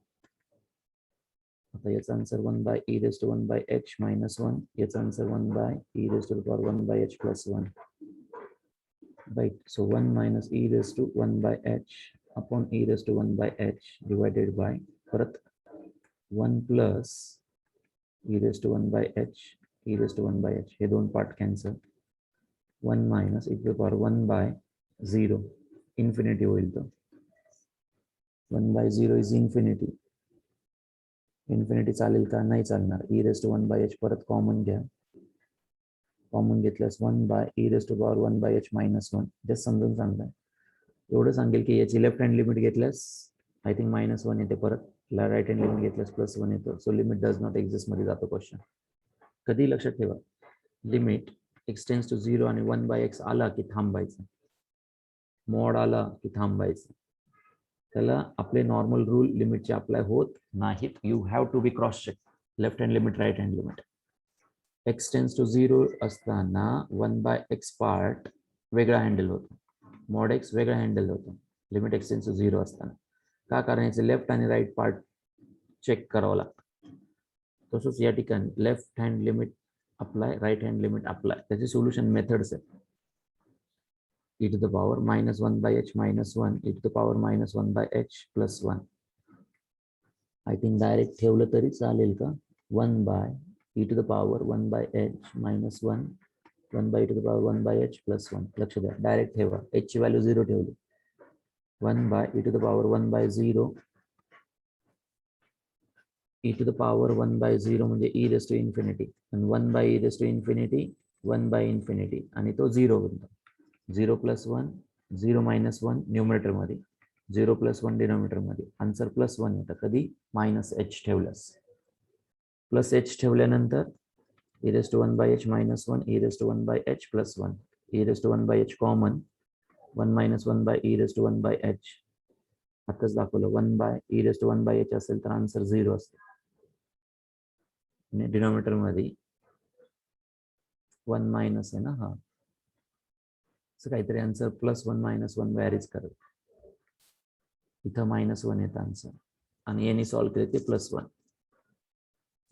आता याचा answer 1 by e raised to 1 by h minus 1 याचा answer 1 by e raised to the power 1 by h plus 1 right so 1 minus e raised to 1 by h upon e raised to 1 by h divided by परत 1 plus e raised to 1 by h e raised to 1 by h हे दोन part cancel 1 minus e to the power 1 by 0 infinity होईल तो 1 by 0 is infinity infinity चालेल का नाही चालणार e raised to 1 by h परत कॉमन घ्या कॉमन घेतल्यास 1 by e raised to power 1 by h minus 1 just समजून सांगताय एवढं सांगेल की याची लेफ्ट हँड लिमिट घेतल्यास आय थिंक -1 येते परत राईट हँड लिमिट घेतल्यास +1 येतो so limit does not exist मध्ये जातो क्वेश्चन कधी लक्षात ठेवा लिमिट एक्सटेन्स टू 0 आणि 1 बाय एक्स आला की थांबायचं मॉड आला की थांबायचं त्याला आपले नॉर्मल रूल लिमिटचे अप्लाय होत नाहीत you have to be cross check left hand limit right hand limit x tends to 0 असताना 1 बाय एक्स पार्ट वेगळा हँडल होतो मॉड एक्स वेगळा हँडल होतो लिमिट एक्स टेन्स टू 0 असताना का कारण याचे लेफ्ट आणि राईट पार्ट चेक करावं लागतं तसंच या ठिकाणी left hand limit apply right hand limit apply त्याचे सोल्युशन मेथड्स आहेत e to the power -1 by h -1 e to the power -1 by h plus 1 I think direct ठेवलं तरी चालेल का 1 by e to the power 1 by h -1 1 by e to the power 1 by h plus 1 लक्ष द्या direct ठेवा h ची value 0 ठेवली 1 by e to the power 1 by 0 e to the power 1 by 0 म्हणजे e raised to infinity आणि 1 by e raised to infinity 1 by infinity आणि तो 0 बनतो 0 plus 1 0 minus 1 न्यूमरेटर मध्ये 0 plus 1 डिनॉमिनेटर मध्ये आन्सर +1 येतं कधी -h ठेवल्यास +h ठेवल्यानंतर e raised to 1 by h -1 e raised to 1 by h plus 1 e raised to 1 by h common 1 minus 1 by e raised to 1 by h आताच दाखवलं 1 by e raised to 1 by h असेल तर answer 0 असतो आणि denominator मध्ये 1 minus आहे ना हा असं काहीतरी आन्सर +1 -1 व्हॅरीज करत इथं -1 येतं आन्सर आणि याने सॉल्व्ह केले ते +1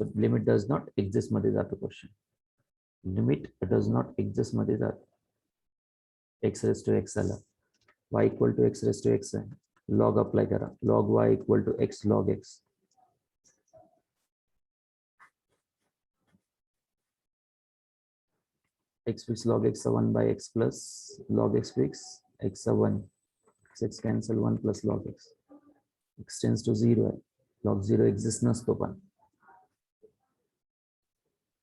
तर लिमिट डज नॉट एक्झिस्ट मध्ये जातो question limit does not exist मध्ये जातो x raised to x आला y equal to x raised to x आहे लॉग अप्लाय करा log y equal to x log x x fix log x 1 by x plus log x fix x 1 x cancel 1 plus log x x tends to 0 आहे log 0 exist नसतो पण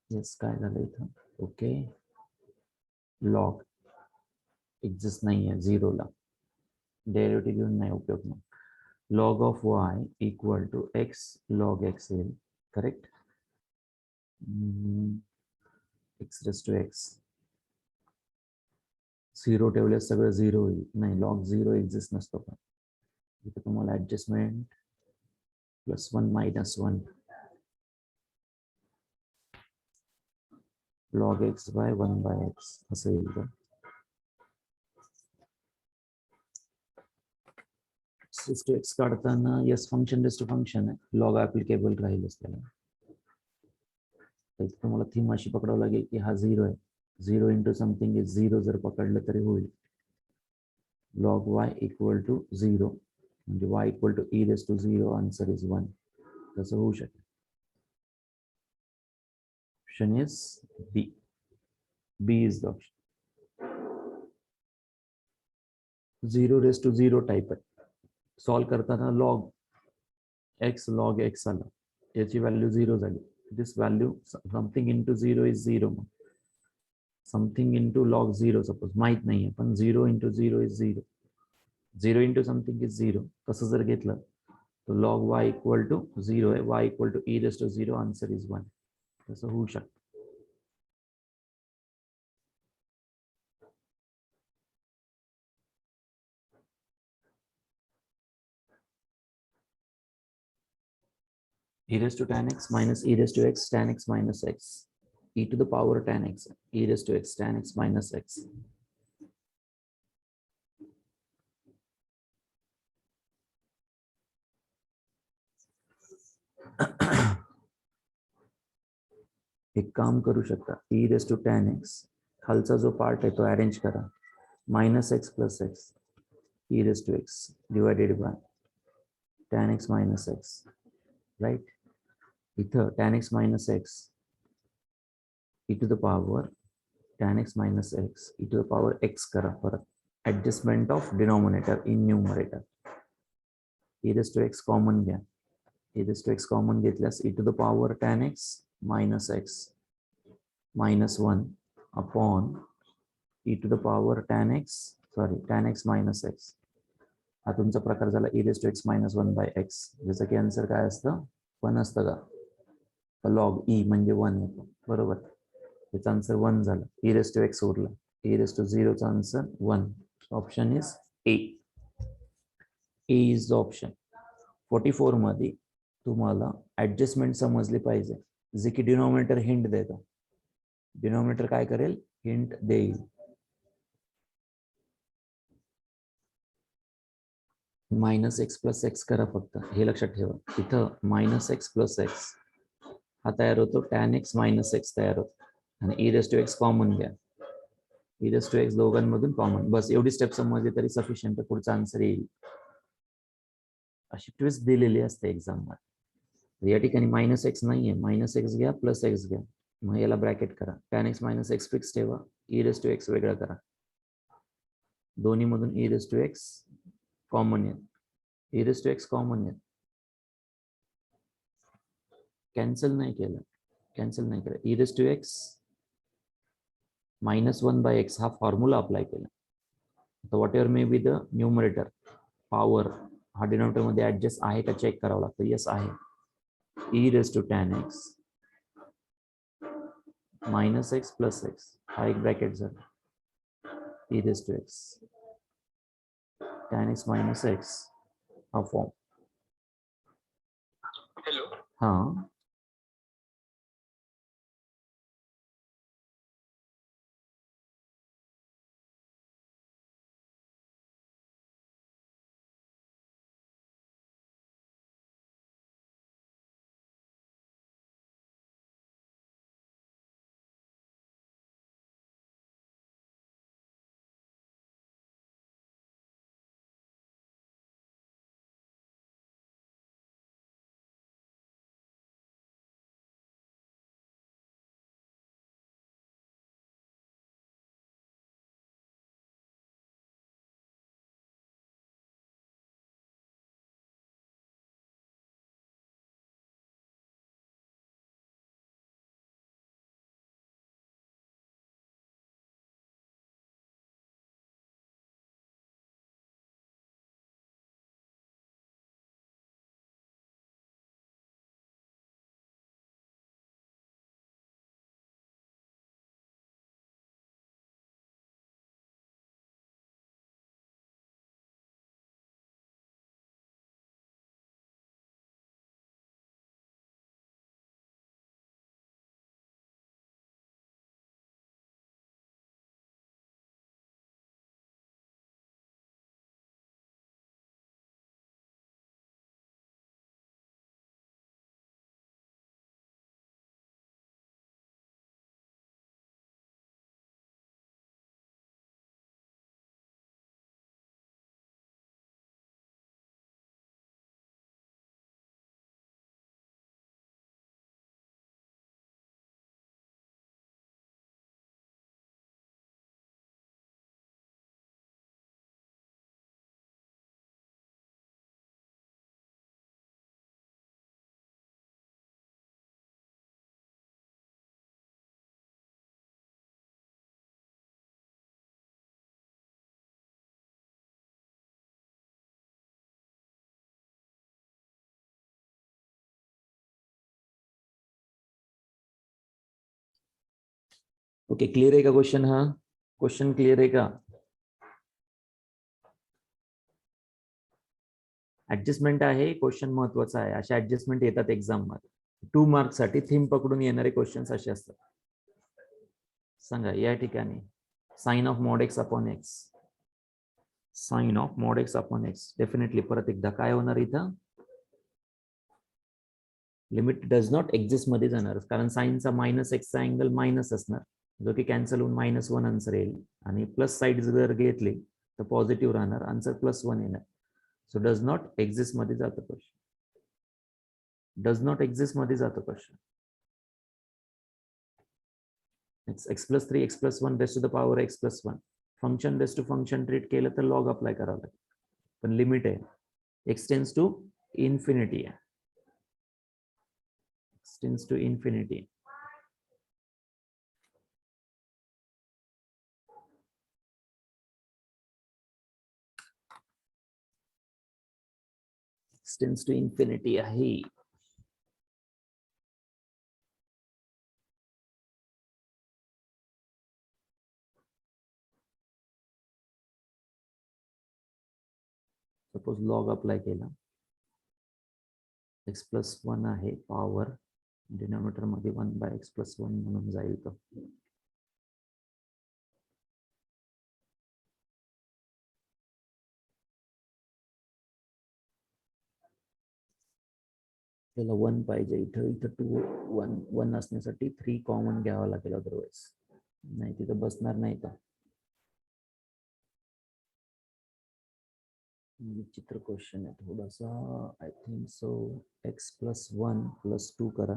yes काय झालं इथं okay log exist नाही आहे झिरोला, derivative घेऊन नाही उपयोग मग. Log of y equal to x log x येईल, correct. X raise to x, zero ठेवल्यास सगळं झिरो होईल, नाही लॉग झिरो एक्झिस्ट नसतो, पण इथे तुम्हाला adjustment +1 -1 log x by 1/x असं येईल का. रेस टू एक्स काढताना yes function raise to function आहे, लॉग ऍप्लिकेबल राहीलच त्याला. तर तुम्हाला थीम अशी पकडावं लागेल की हा झिरो आहे, zero into something is zero जर पकडलं तरी होईल. Log y equal to zero म्हणजे y equal to e raise to zero, answer is 1. तसं होऊ शकेल. Option is B. B is the option. Zero raise to zero type आहे. Solve करताना लॉग एक्स आला, याची व्हॅल्यू झिरो झाली. This value something into zero is zero. Something into log zero suppose माहित नाहीये, पण zero into zero is zero, zero into something is zero. तसं जर घेतलं तर log y equal to zero आहे, y equal to e raise to zero, answer is 1. तसं होऊ शकतं. e raised to tan x minus e raised to x tan x minus x, e to the power tan x, e raised to x tan x minus x. एक काम करू शकता, e raised to tan x खालचा जो part आहे तो arrange करा, -x + x e raised to x divided by tan x minus x, right. इथं tan x minus x e to the power tan x minus x e to the power x करा परत, adjustment of denominator in numerator. e raised to x common घ्या, e raised to x common घेतल्यास e to the power tan x minus x -1 upon e to the power tan x minus x. हा तुमचा प्रकार झाला e raised to x minus 1/x, ज्याचं की answer काय असतं, 1 असतं का. लॉग e म्हणजे 1 येतो, बरोबर. त्याचा आन्सर 1 झालं, e raised to x उरला, e raised to 0 चा answer 1. Option is A. A is the option. 44 मध्ये तुम्हाला ऍडजस्टमेंट समजली पाहिजे, जे की डिनॉमिनेटर हिंट देतो. डिनॉमिनेटर काय करेल, हिंट देईल. -x + x करा फक्त, हे लक्षात ठेवा. इथं -x + x हा तयार होतो, tan x minus x तयार होतो, आणि e raised to x common घ्या, e raised to x दोघांमधून कॉमन. बस एवढी स्टेप समजली तरी सफिशियंट, पुढचा आन्सर येईल. अशी ट्विस्ट दिलेली असते एक्झाम मध्ये. या ठिकाणी -x नाहीये, -x घ्या +x घ्या, मग याला ब्रॅकेट करा, tan x minus x fix ठेवा, e raised to x वेगळं करा, दोन्ही मधून e raised to x common येईल, e raised to x common येईल. कॅन्सल नाही केलं, e raised to x -1/x हा फॉर्म्युला अप्लाय केला. तर what ever may be the numerator power, हा डिनॉमिनेटर मध्ये ऍडजस्ट आहे का चेक करावं लागतं. येस आहे. e raised to tan x -x + x हा एक ब्रॅकेट झाला, e raised to x tan x minus x हा फॉर्म. हॅलो, हा ओके, क्लिअर आहे का क्वेश्चन? हा क्वेश्चन क्लिअर आहे का? ऍडजस्टमेंट आहे, क्वेश्चन महत्वाचा आहे. अशा ऍडजस्टमेंट येतात एक्झाम मध्ये. 2 मार्क्स साठी थीम पकडून येणारे क्वेश्चन असे असतात. सांगा या ठिकाणी sine of mod x upon x, sine of mod x upon x. Definitely परत एकदा काय होणार इथं? लिमिट डज नॉट एक्झिस्ट मध्ये जाणार, कारण साइनचा मायनस एक्सचा अँगल मायनस असणार, जो की कॅन्सल होऊन -1 आन्सर येईल. आणि प्लस साईड जर घेतली तर पॉझिटिव्ह राहणार, आन्सर +1 येणार. सो डज नॉट एक्झिस्ट मध्ये जातं क्वेश्चन, डज नॉट एक्झिस्ट मध्ये जातं question. x+3 x+1 raised to the power x+1 function raised to function treat केलं तर लॉग अप्लाय करावं लागेल, पण लिमिट आहे, x टेन्स टू इन्फिनिटी आहे, x tends to infinity. x tends to infinity आहे. सपोज लॉग अप्लाय केला, x+1 आहे, पॉवर डिनॉमिनेटर मध्ये 1/x+1 म्हणून जाईल तो. त्याला 1 पाहिजे, इथं 2 1 असण्यासाठी 3 कॉमन घ्यावा लागेल, अदरवाइज नाही तिथं बसणार नाही. का विचित्र क्वेश्चन आहे थोडासा. आय थिंक सो x+1 +2 करा,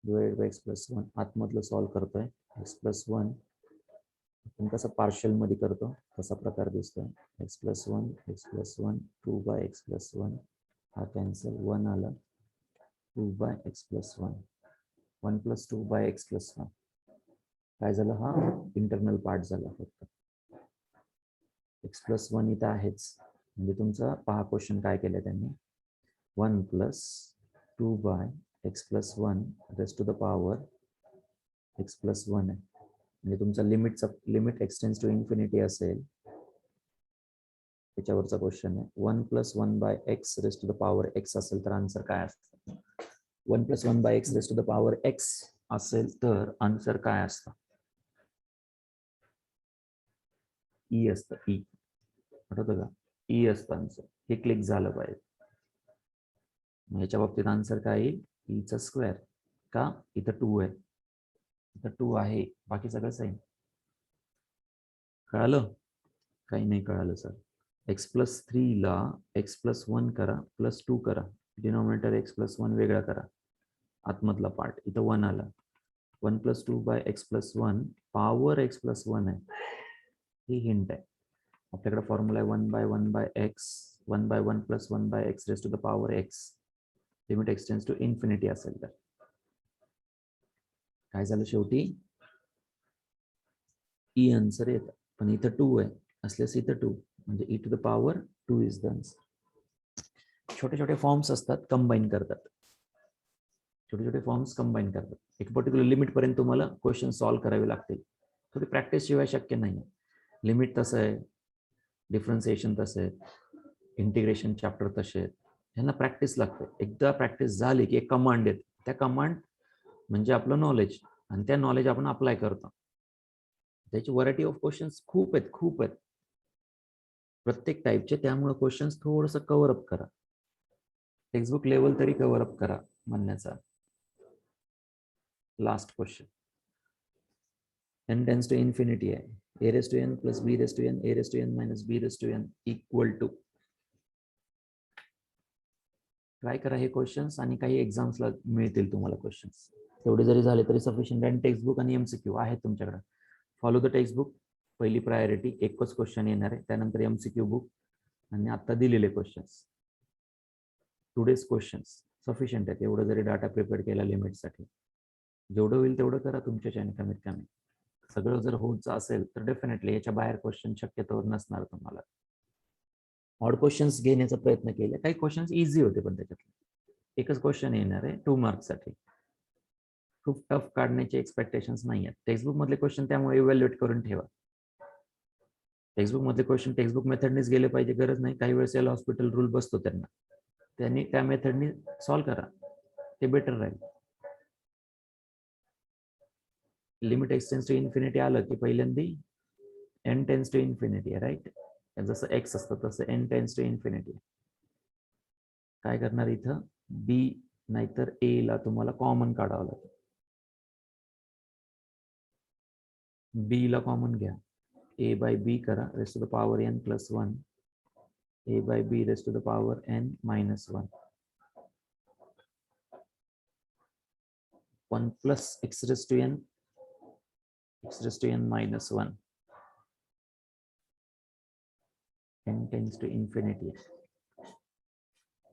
डिवाइड बाय x+1. आतमधलं सॉल्व करतोय. x+1 आपण कसं पार्शियल मध्ये करतो तसा प्रकार दिसतोय. x+1 x+1 2/x+1 हा कॅन्सल, 1 आला, 2/x+1 1 + 2/x+1 काय झालं? हा इंटरनल पार्ट झाला फक्त. x+1 इथं आहेच, म्हणजे तुमचा पहा क्वेश्चन काय केलं त्यांनी, 1 + 2/x+1 rest to the power x+1 आहे. म्हणजे तुमचा limit x tends to infinity असेल, त्याच्यावरचा क्वेश्चन आहे. 1 + 1/x raised to the power x असेल तर आन्सर काय असतं? 1 + 1/x raised to the power x असेल तर आन्सर काय असतं? ई असतं, ई. आठवतं का? ई असतं आन्सर. हे क्लिक झालं पाहिजे. ह्याच्या बाबतीत आन्सर काय येईल? ईचा स्क्वेअर. का? इथं 2 आहे, इथं 2 आहे, बाकी सगळं सेम. कळालं? काही नाही कळालं सर. x+3 ला x+1 करा, +2 करा, डिनॉमिनेटर x+1 वेगळा करा, आतमधला पार्ट इथं 1 आला. 1 + 2/x+1 पॉवर x+1 आहे, ही हिंट आहे. आपल्याकडे फॉर्म्युला आहे 1/1/x 1/1 + 1/x raised to the power x. Limit x tends to infinity असेल तर काय झालं? शेवटी ई आन्सर येतं, पण इथं 2 आहे असल्यास इथं 2, म्हणजे e to the power 2 is the answer. छोटे छोटे फॉर्म्स असतात, कंबाईन करतात, छोटे छोटे फॉर्म्स कंबाईन करतात. एक पर्टिक्युलर लिमिट पर्यंत तुम्हाला क्वेश्चन सॉल्व्ह करावे लागतील. थोडी प्रॅक्टिस शिवाय शक्य नाही. लिमिट तसं आहे, डिफरन्सिएशन तसं आहे, इंटिग्रेशन चॅप्टर तसे आहेत, ह्यांना प्रॅक्टिस लागते. एकदा प्रॅक्टिस झाली की एक कमांड येते, त्या कमांड म्हणजे आपलं नॉलेज, आणि त्या नॉलेज आपण अप्लाय करतो. त्याची व्हरायटी ऑफ क्वेश्चन्स खूप आहेत, खूप आहेत प्रत्येक टाईपचे. त्यामुळे क्वेश्चन्स थोडंसं कव्हर अप करा, टेक्स्टबुक लेवल तरी कव्हर अप करा म्हणण्याचा. Last question, n tends to infinity आहे, a⁻n + b⁻n a⁻n - b⁻n = try करा हे क्वेश्चन्स, आणि काही एक्झाम्सला मिळतील तुम्हाला क्वेश्चन्स. तेवढे जरी झाले तरी सफिशियंट. आणि टेक्स्टबुक आणि MCQ आहेत तुमच्याकडे. फॉलो द टेक्स्टबुक, पहिली प्रायोरिटी. एकच क्वेश्चन येणार आहे, त्यानंतर MCQ बुक, आणि आता दिलेले क्वेश्चन्स. टुडेज क्वेश्चन्स सफिशियंट आहेत. एवढं जरी डाटा प्रिपेअर केला लिमिटसाठी, जेवढं होईल तेवढं करा तुमच्याच्याने, कमीत कमी. सगळं जर होत असेल तर डेफिनेटली याच्या बाहेर क्वेश्चन शक्यतोवर नसणार तुम्हाला. ऑड क्वेश्चन्स घेण्याचा प्रयत्न केला, काही क्वेश्चन्स इझी होते, पण त्याच्यात एकच क्वेश्चन येणार आहे 2 मार्क्ससाठी. खूप टफ काढण्याचे एक्सपेक्टेशन्स नाही आहेत. टेक्स्टबुक मधले क्वेश्चन त्यामुळे इव्हॅल्युएट करून ठेवा. टेक्स्टबुक मधले क्वेश्चन टेक्स्टबुक मेथडनीच गेले पाहिजे गरज नाही. काही वेळेस याला हॉस्पिटल रूल बसतो त्यांनी त्या मेथडनी सॉल्व्ह करा, ते बेटर राहील. लिमिट एक्सटेन्स टू इन्फिनिटी आलं की पहिल्यांदा n टेन्स टू इन्फिनिटी आहे, राईट. जसं x असतं तसं n टेन्स टू इन्फिनिटी. काय करणार इथं b नाहीतर a ला तुम्हाला कॉमन काढावं लागेल. b ला कॉमन घ्या, a बाय b करा, raised to the power n plus 1, a by b raised to the power n minus 1, 1 plus x rest to n minus 1, n tends to infinity,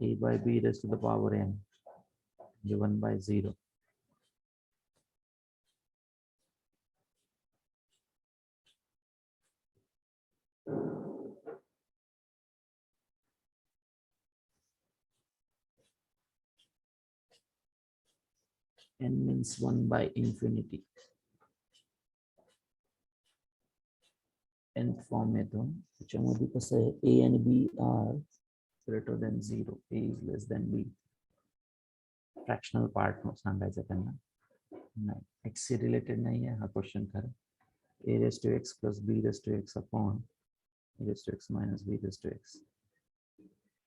a by b raised to the power n, 1 by 0. n means 1 by infinity. nth form येतो, त्याच्यामध्ये कसं आहे, a आणि b are greater than 0, a is less than b. Fractional part सांगायचं त्यांना नाही, x related नाही आहे हा क्वेश्चन खरं. a raised to x plus b raised to x upon a raised to x minus b raised to x,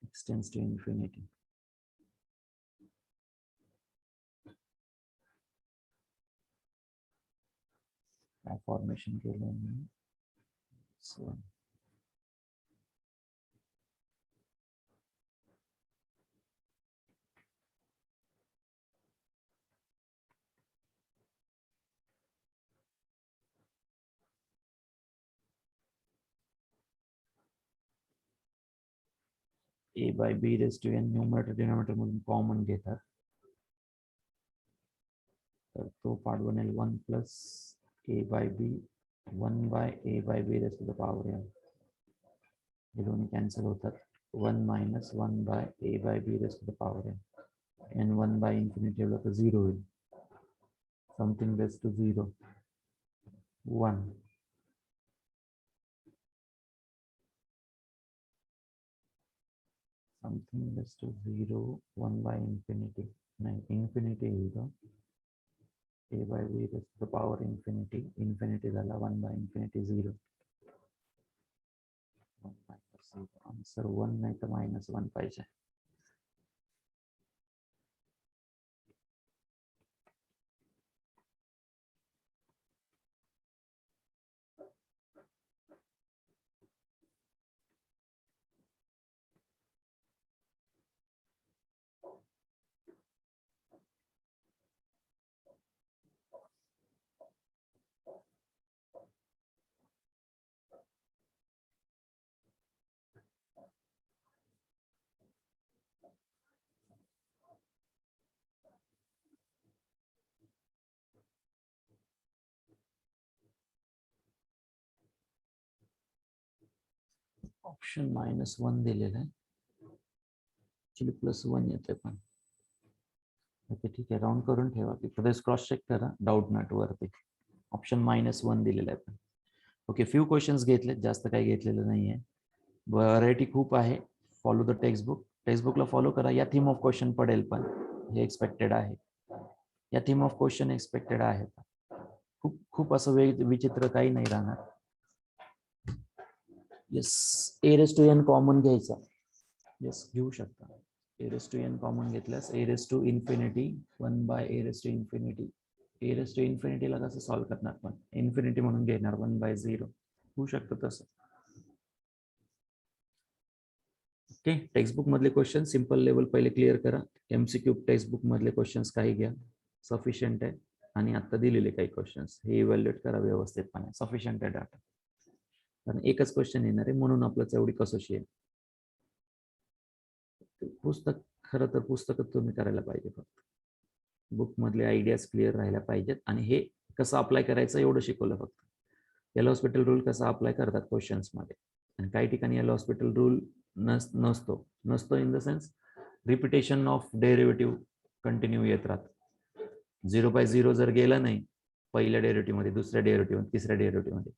x tends to infinity. Formation केलं मी. So a by b raised to n numerator denominator मधून common घेतात, तर तो part बनेल 1 plus a by b, 1 by a by b raised to the power n. हे दोन्ही cancel होतात, 1 minus 1 by a by b raised to the power n, n 1 by infinity ठेवलं तर 0 होईल, something raised to 0, 1, something raised to 0, 1 by infinity, नाही infinity येईल तो, a by b raised to the power infinity, infinity झाला 1 by infinity 0, 1 minus 0, answer 1 नाही तर -1 पाहिजे. ऑप्शन -1 दिलेलं आहे, ऍक्च्युली +1 येते पण ओके ठीक आहे, राऊंड करून ठेवा, तिथे क्रॉस चेक करा डाऊट नट वरती. ऑप्शन -1 दिलेलं आहे पण ओके. फ्यू क्वेश्चन्स घेतले, जास्त काही घेतलेलं नाहीये, व्हरायटी खूप आहे. फॉलो द टेक्स्टबुक, टेक्स्टबुकला फॉलो करा. या थीम ऑफ क्वेश्चन पडेल पण हे एक्सपेक्टेड आहे, या थीम ऑफ क्वेश्चन एक्सपेक्टेड आहे. खूप असं विचित्र काही नाही राहणार. Yes, a raised to n common घ्यायचा, येस घेऊ शकता. a raised to n common घेतल्यास a raised to infinity 1 by a raised to infinity, a raised to infinity ला कसं सॉल्व्ह करणार, पण इन्फिनिटी म्हणून घेणार 1 by 0, होऊ शकतं तसं. ओके, टेक्स्टबुक मधले क्वेश्चन सिंपल लेवल पहिले क्लिअर करा. MCQ टेक्स्टबुक मधले क्वेश्चन्स काही घ्या, सफिशियंट आहे. आणि आता दिलेले काही क्वेश्चन्स हे इव्हॅल्युएट करा व्यवस्थितपणे, सफिशियंट आहे डाटा. कारण एकच क्वेश्चन येणार आहे म्हणून आपलं एवढी कसोशी आहे. पुस्तक खरं तर पुस्तकात तुम्ही करायला पाहिजे, फक्त बुक मधले आयडियाज क्लिअर राहायला पाहिजेत. आणि हे कसं अप्लाय करायचं एवढं शिकवलं फक्त. येलो हॉस्पिटल रूल कसा अप्लाय करतात क्वेश्चन्स मध्ये, आणि काही ठिकाणी येलो हॉस्पिटल रूल नसतो in the sense repetition of derivative continue येत राहत. 0/0 जर गेला नाही पहिल्या डेरिव्हेटिव्ह मध्ये, दुसऱ्या डेरिव्हेटिव्ह मध्ये, तिसऱ्या डेरिव्हेटिव्ह मध्ये,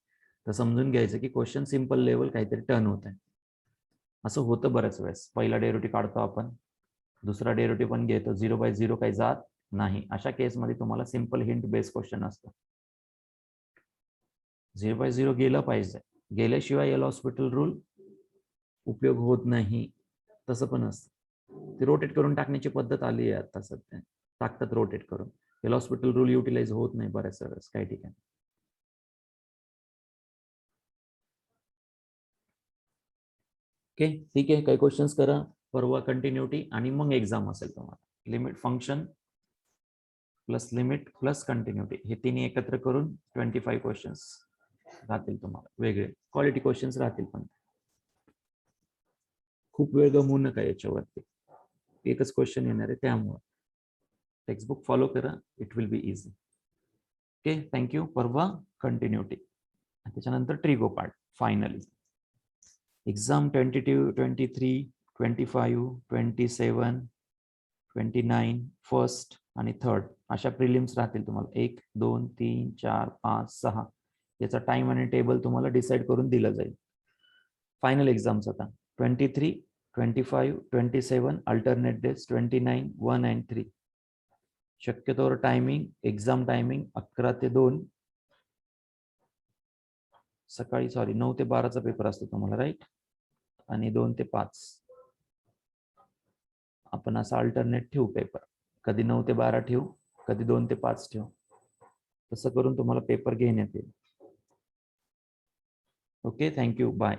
तर समजून घ्यायचं की क्वेश्चन सिंपल लेवल काहीतरी टर्न होत आहे. असं होतं बऱ्याच वेळेस. पहिला डेरिव्हेटिव्ह काढतो आपण, दुसरा डेरिव्हेटिव्ह पण घेतो, 0/0 काही जात नाही. अशा केसमध्ये तुम्हाला सिंपल हिंट बेस क्वेश्चन असतं. 0/0 गेलं पाहिजे, गेल्याशिवाय एल हॉस्पिटल रूल उपयोग होत नाही. तसं पण असतं. ते रोटेट करून टाकण्याची पद्धत आली आहे आता सध्या, टाकतात रोटेट करून. एल हॉस्पिटल रूल युटिलाइज होत नाही बऱ्याच वेळेस काही ठिकाणी. ओके, ठीक आहे. काही क्वेश्चन्स करा. परवा कंटिन्युटी आणि मग एक्झाम असेल तुम्हाला. Limit function plus limit plus continuity हे तिन्ही एकत्र करून 25 क्वेश्चन्स राहतील तुम्हाला. वेगळे क्वालिटी क्वेश्चन्स राहतील, पण खूप वेळ गमवू नका याच्यावरती. एकच क्वेश्चन येणार आहे, त्यामुळे टेक्स्टबुक फॉलो करा. It will be easy. Okay, thank you. परवा कंटिन्युटी, त्याच्यानंतर trigo part finally. Exam 22, 23, 25, 27, 29 first आणि थर्ड अशा प्रिलिम्स राहतील तुम्हाला. 1, 2, 3, 4, 5, 6 याचा टाइम आणि टेबल तुम्हाला डिसाईड करून दिलं जाईल. फायनल एक्झाम्स आता 23, 25, 27 अल्टरनेट डेज, 29, 1 and 3. शक्यतोवर टायमिंग, एक्झाम टायमिंग 11 ते 2 सकाळी, 9 ते 12चा पेपर असतो तुम्हाला, राईट, आणि 2 ते 5 आपण असा अल्टरनेट ठेवू पेपर. कधी 9 ते 12 ठेवू, कधी 2 ते 5 ठेवू. तसं करून तुम्हाला पेपर घेण्यात येईल. Okay, thank you, bye.